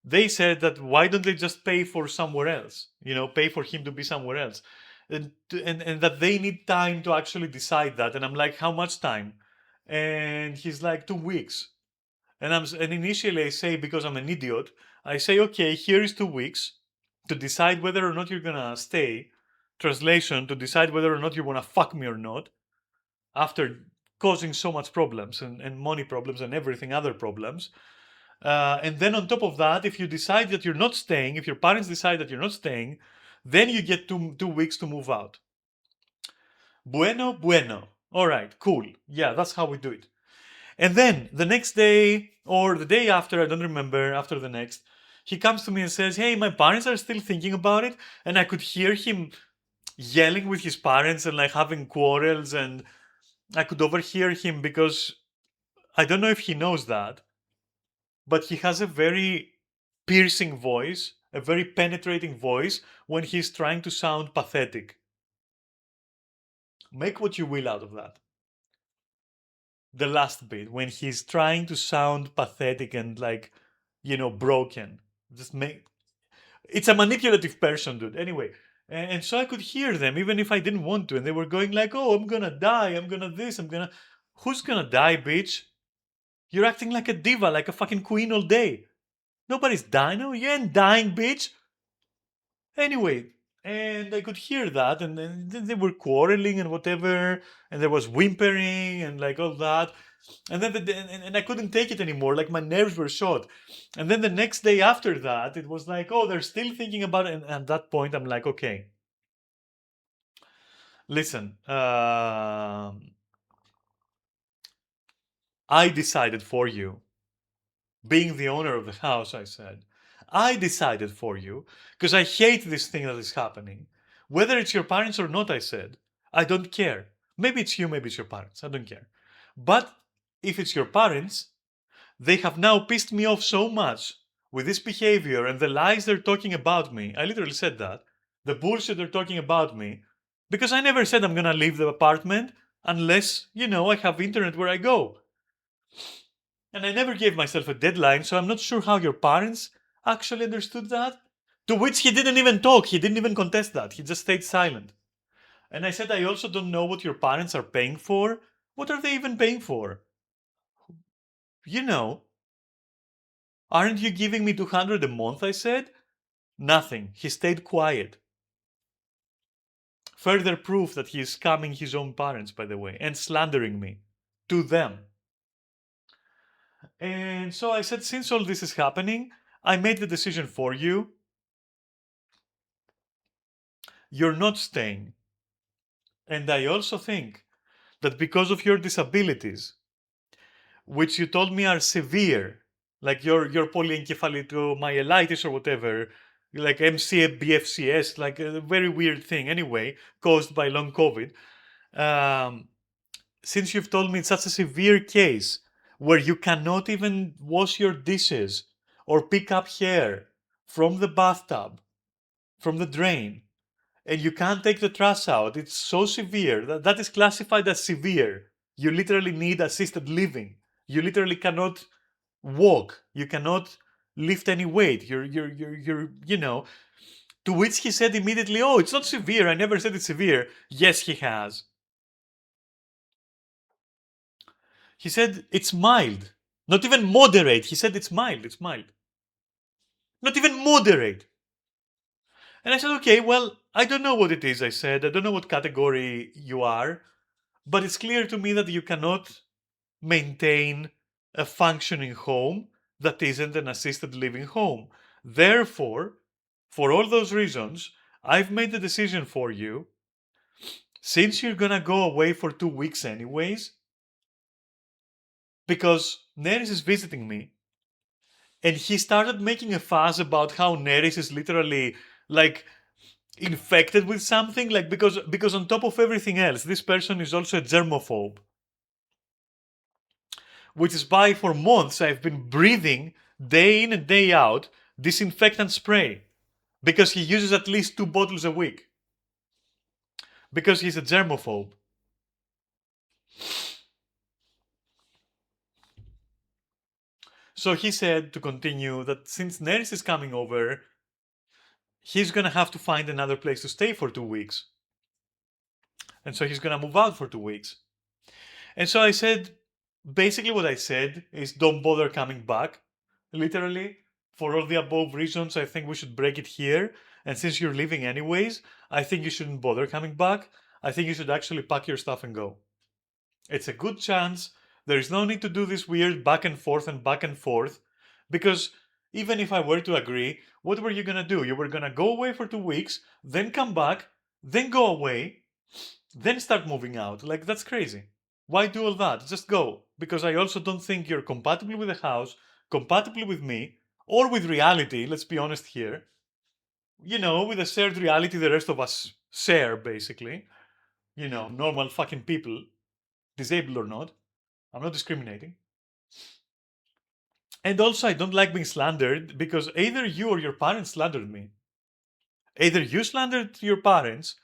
they said that why don't they just pay for somewhere else? You know, pay for him to be somewhere else. And that they need time to actually decide that. And I'm like, how much time? And he's like, 2 weeks. And initially I say, because I'm an idiot, I say, okay, here is 2 weeks to decide whether or not you're gonna stay. Translation, to decide whether or not you wanna fuck me or not, after causing so much problems and money problems and everything other problems. And then on top of that, if you decide that you're not staying, if your parents decide that you're not staying, then you get 2 weeks to move out. Bueno, bueno. All right, cool. Yeah, that's how we do it. And then the next day or the day after, I don't remember, after the next, he comes to me and says, hey, my parents are still thinking about it. And I could hear him yelling with his parents and like having quarrels. And I could overhear him because I don't know if he knows that, but he has a very piercing voice, a very penetrating voice when he's trying to sound pathetic. Make what you will out of that. The last bit, when he's trying to sound pathetic and like broken. Just make It's a manipulative person, dude. Anyway, and so I could hear them even if I didn't want to, and they were going like, "Oh, I'm gonna die. I'm gonna this. I'm gonna." Who's gonna die, bitch? You're acting like a diva, like a fucking queen all day. Nobody's dying. No, you ain't dying, bitch. Anyway, and I could hear that, and then they were quarreling and whatever, and there was whimpering and like all that, and then and I couldn't take it anymore. Like my nerves were shot, and then the next day after that, it was like, oh, they're still thinking about it. And at that point, I'm like, okay, listen, I decided for you. Being the owner of the house, I said, I decided for you because I hate this thing that is happening. Whether it's your parents or not, I said, I don't care. Maybe it's you, maybe it's your parents. I don't care. But if it's your parents, they have now pissed me off so much with this behavior and the lies they're talking about me. I literally said that. The bullshit they're talking about me. Because I never said I'm gonna leave the apartment unless, I have internet where I go. And I never gave myself a deadline, so I'm not sure how your parents actually understood that. To which he didn't even talk, he didn't even contest that, he just stayed silent. And I said, I also don't know what your parents are paying for. What are they even paying for? You know. Aren't you giving me 200 a month? I said. Nothing. He stayed quiet. Further proof that he is scamming his own parents, by the way, and slandering me to them. And so I said, since all this is happening, I made the decision for you. You're not staying. And I also think that because of your disabilities, which you told me are severe, like your polyencephalomyelitis or whatever, like MCA-BFCS, like a very weird thing anyway, caused by long COVID. Since you've told me it's such a severe case where you cannot even wash your dishes or pick up hair from the bathtub, from the drain, and you can't take the trash out, it's so severe that is classified as severe. You literally need assisted living. You literally cannot walk. You cannot lift any weight. You're. To which he said immediately, "Oh, it's not severe. I never said it's severe." Yes, he has. He said it's mild. Not even moderate. He said it's mild. It's mild. Not even moderate. And I said, okay, well, I don't know what it is. I said, I don't know what category you are, but it's clear to me that you cannot maintain a functioning home that isn't an assisted living home. Therefore, for all those reasons, I've made the decision for you. Since you're gonna go away for 2 weeks anyways, because Neris is visiting me, and he started making a fuss about how Neris is literally like infected with something, like because on top of everything else, this person is also a germaphobe. Which is why for months I've been breathing day in and day out disinfectant spray. Because he uses at least 2 bottles a week. Because he's a germaphobe. So he said, to continue, that since Neris is coming over, he's gonna have to find another place to stay for 2 weeks. And so he's gonna move out for 2 weeks. And so I said, basically what I said is don't bother coming back. Literally, for all the above reasons, I think we should break it here. And since you're leaving anyways, I think you shouldn't bother coming back. I think you should actually pack your stuff and go. It's a good chance. There is no need to do this weird back and forth and back and forth. Because even if I were to agree, what were you gonna do? You were gonna go away for 2 weeks, then come back, then go away, then start moving out. Like, that's crazy. Why do all that? Just go. Because I also don't think you're compatible with the house, compatible with me, or with reality, let's be honest here. With a shared reality the rest of us share, basically. Normal fucking people, disabled or not. I'm not discriminating. And also, I don't like being slandered because either you or your parents slandered me. Either you slandered your parents,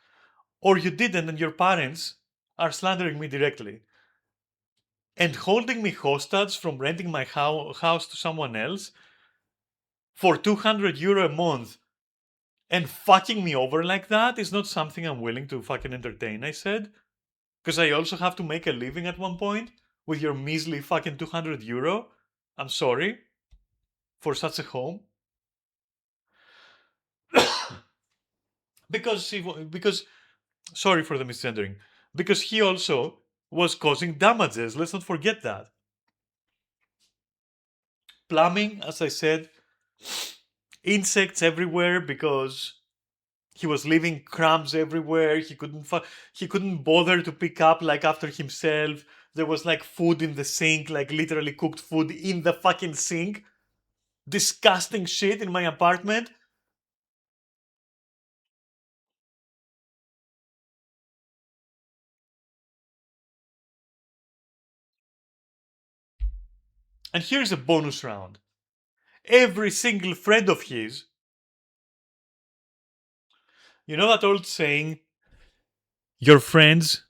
or you didn't and your parents are slandering me directly. And holding me hostage from renting my house to someone else, for 200 euro a month and fucking me over like that is not something I'm willing to fucking entertain, I said. Because I also have to make a living at one point with your measly fucking 200 euro. I'm sorry for such a home. because sorry for the misgendering. Because he also was causing damages. Let's not forget that. Plumbing, as I said, insects everywhere because he was leaving crumbs everywhere. He couldn't bother to pick up like after himself. There was like food in the sink, like literally cooked food in the fucking sink. Disgusting shit in my apartment. And here's a bonus round. Every single friend of his, you know that old saying, your friends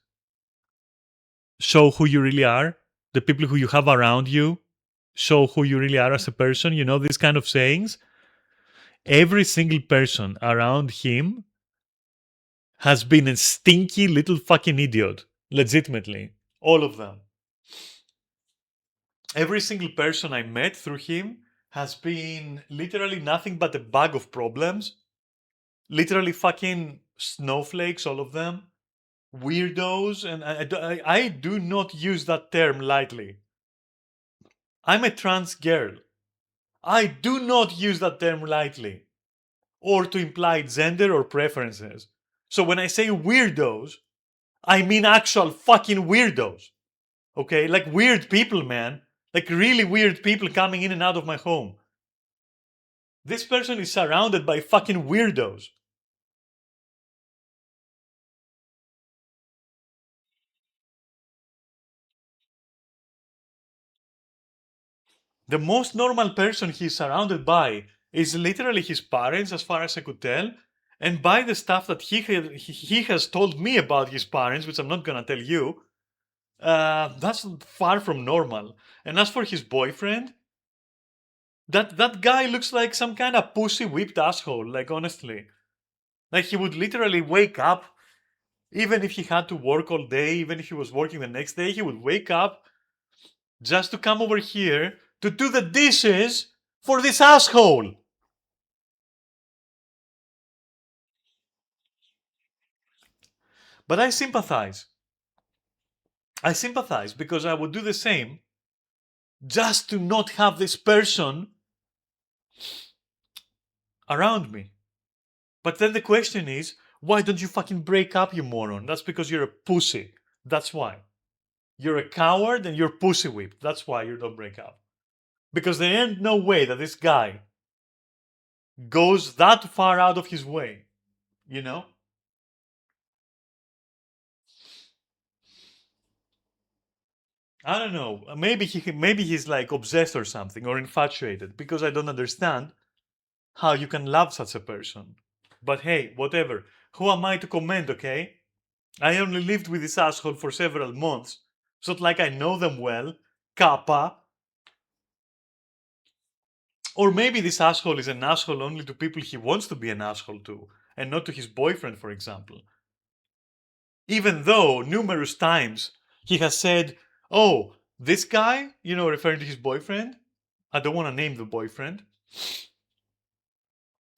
show who you really are? The people who you have around you show who you really are as a person. You know these kind of sayings? Every single person around him has been a stinky little fucking idiot. Legitimately. All of them. Every single person I met through him has been literally nothing but a bag of problems. Literally fucking snowflakes, all of them. Weirdos, and I do not use that term lightly. I'm a trans girl. I do not use that term lightly or to imply gender or preferences. So when I say weirdos, I mean actual fucking weirdos. Okay? Like weird people, man. Like really weird people coming in and out of my home. This person is surrounded by fucking weirdos. The most normal person he's surrounded by is literally his parents, as far as I could tell. And by the stuff that he has told me about his parents, which I'm not gonna tell you, that's far from normal. And as for his boyfriend, that guy looks like some kind of pussy whipped asshole. Like honestly, like he would literally wake up, even if he had to work all day, even if he was working the next day, he would wake up just to come over here to do the dishes for this asshole. But I sympathize. I sympathize because I would do the same just to not have this person around me. But then the question is, why don't you fucking break up, you moron? That's because you're a pussy. That's why. You're a coward and you're pussy whipped. That's why you don't break up. Because there ain't no way that this guy goes that far out of his way. You know? I don't know. Maybe he's like obsessed or something or infatuated because I don't understand how you can love such a person. But hey, whatever. Who am I to comment, okay? I only lived with this asshole for several months. It's not like I know them well. Kappa. Or maybe this asshole is an asshole only to people he wants to be an asshole to, and not to his boyfriend, for example. Even though numerous times he has said, oh, this guy, referring to his boyfriend, I don't want to name the boyfriend.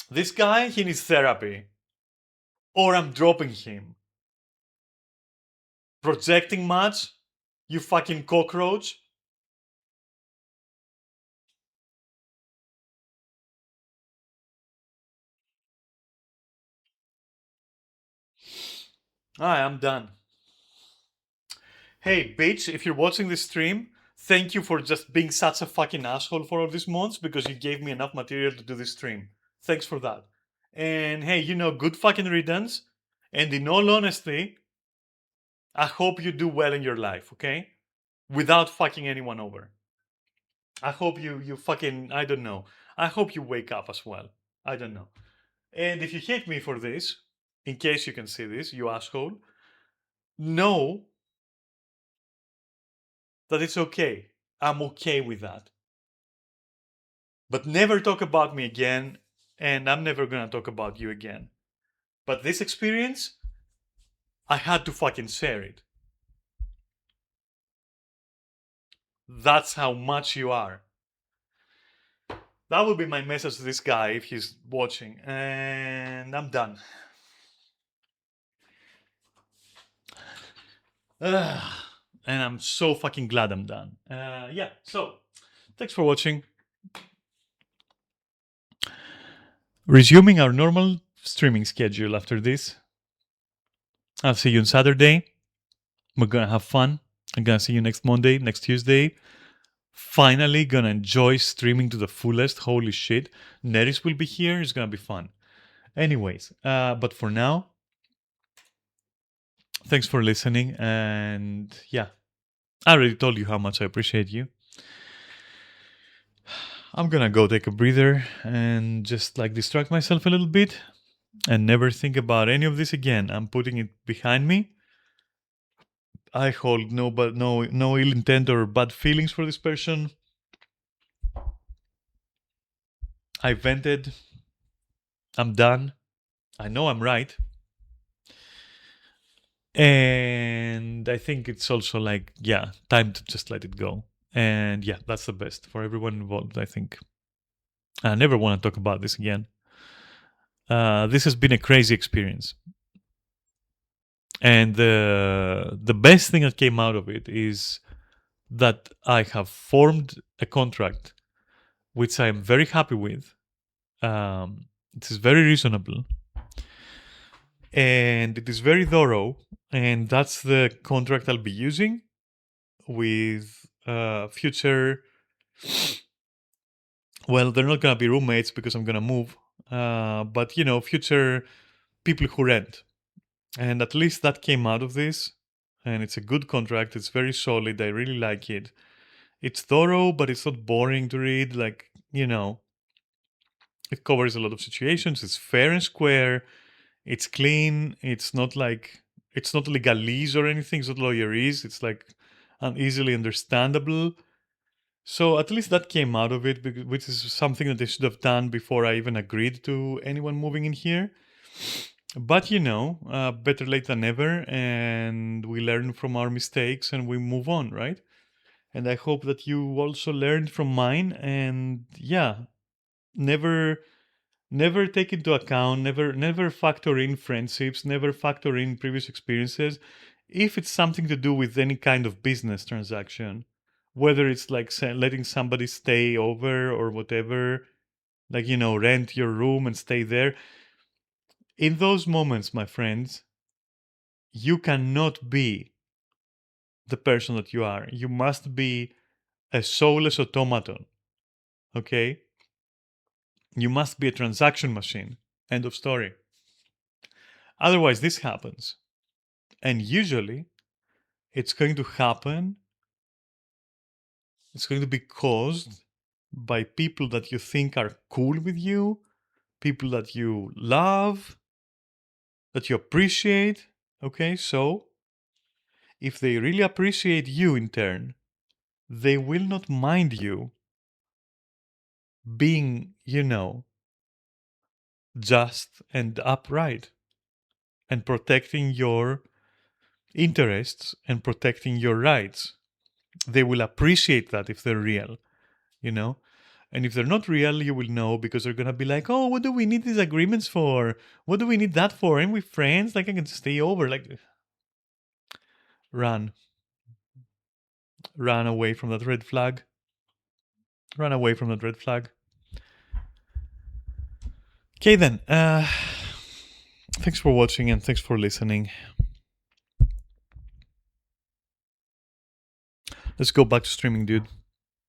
This guy, he needs therapy. Or I'm dropping him. Projecting much? You fucking cockroach? Alright, I'm done. Hey, bitch, if you're watching this stream, thank you for just being such a fucking asshole for all these months because you gave me enough material to do this stream. Thanks for that. And hey, good fucking riddance. And in all honesty, I hope you do well in your life, okay? Without fucking anyone over. I hope you fucking, I don't know. I hope you wake up as well. I don't know. And if you hate me for this, in case you can see this, you asshole, know that it's okay. I'm okay with that. But never talk about me again, and I'm never gonna talk about you again. But this experience, I had to fucking share it. That's how much you are. That would be my message to this guy if he's watching. And I'm done. And I'm so fucking glad I'm done. Yeah, so thanks for watching. Resuming our normal streaming schedule after this. I'll see you on Saturday. We're gonna have fun. I'm gonna see you next Monday, next Tuesday. Finally gonna enjoy streaming to the fullest. Holy shit. Neris will be here. It's gonna be fun. Anyways, but for now, thanks for listening. And yeah, I already told you how much I appreciate you. I'm gonna go take a breather and just like distract myself a little bit and never think about any of this again. I'm putting it behind me. I hold no ill intent or bad feelings for this person. I vented. I'm done. I know I'm right. And I think it's also like, yeah, time to just let it go. And yeah, that's the best for everyone involved, I think. I never want to talk about this again. This has been a crazy experience. And the best thing that came out of it is that I have formed a contract which I am very happy with. It is very reasonable. And it is very thorough. And that's the contract I'll be using with future. Well, they're not going to be roommates because I'm going to move. But, you know, future people who rent. And at least that came out of this. And it's a good contract. It's very solid. I really like it. It's thorough, but it's not boring to read. Like, you know, it covers a lot of situations. It's fair and square. It's clean. It's not like, it's not legalese or anything. It's not lawyerese. It's like easily understandable. So at least that came out of it, which is something that they should have done before I even agreed to anyone moving in here. But you know, better late than never, and we learn from our mistakes and we move on, right? And I hope that you also learned from mine. And yeah, never take into account, never factor in friendships, never factor in previous experiences if it's something to do with any kind of business transaction, whether it's like letting somebody stay over or whatever, like, you know, rent your room and stay there. In those moments, my friends, you cannot be the person that you are. You must be a soulless automaton. Okay? You must be a transaction machine. End of story. Otherwise, this happens. And usually, it's going to happen. It's going to be caused by people that you think are cool with you, people that you love, that you appreciate. Okay? So, if they really appreciate you in turn, they will not mind you being, you know, just and upright and protecting your interests and protecting your rights. They will appreciate that if they're real, you know? And if they're not real, you will know because they're gonna be like, oh, what do we need these agreements for? What do we need that for? Ain't we friends? Like, I can stay over. Like, run. Run away from that red flag. Run away from that red flag. Okay, then. Thanks for watching and thanks for listening. Let's go back to streaming, dude.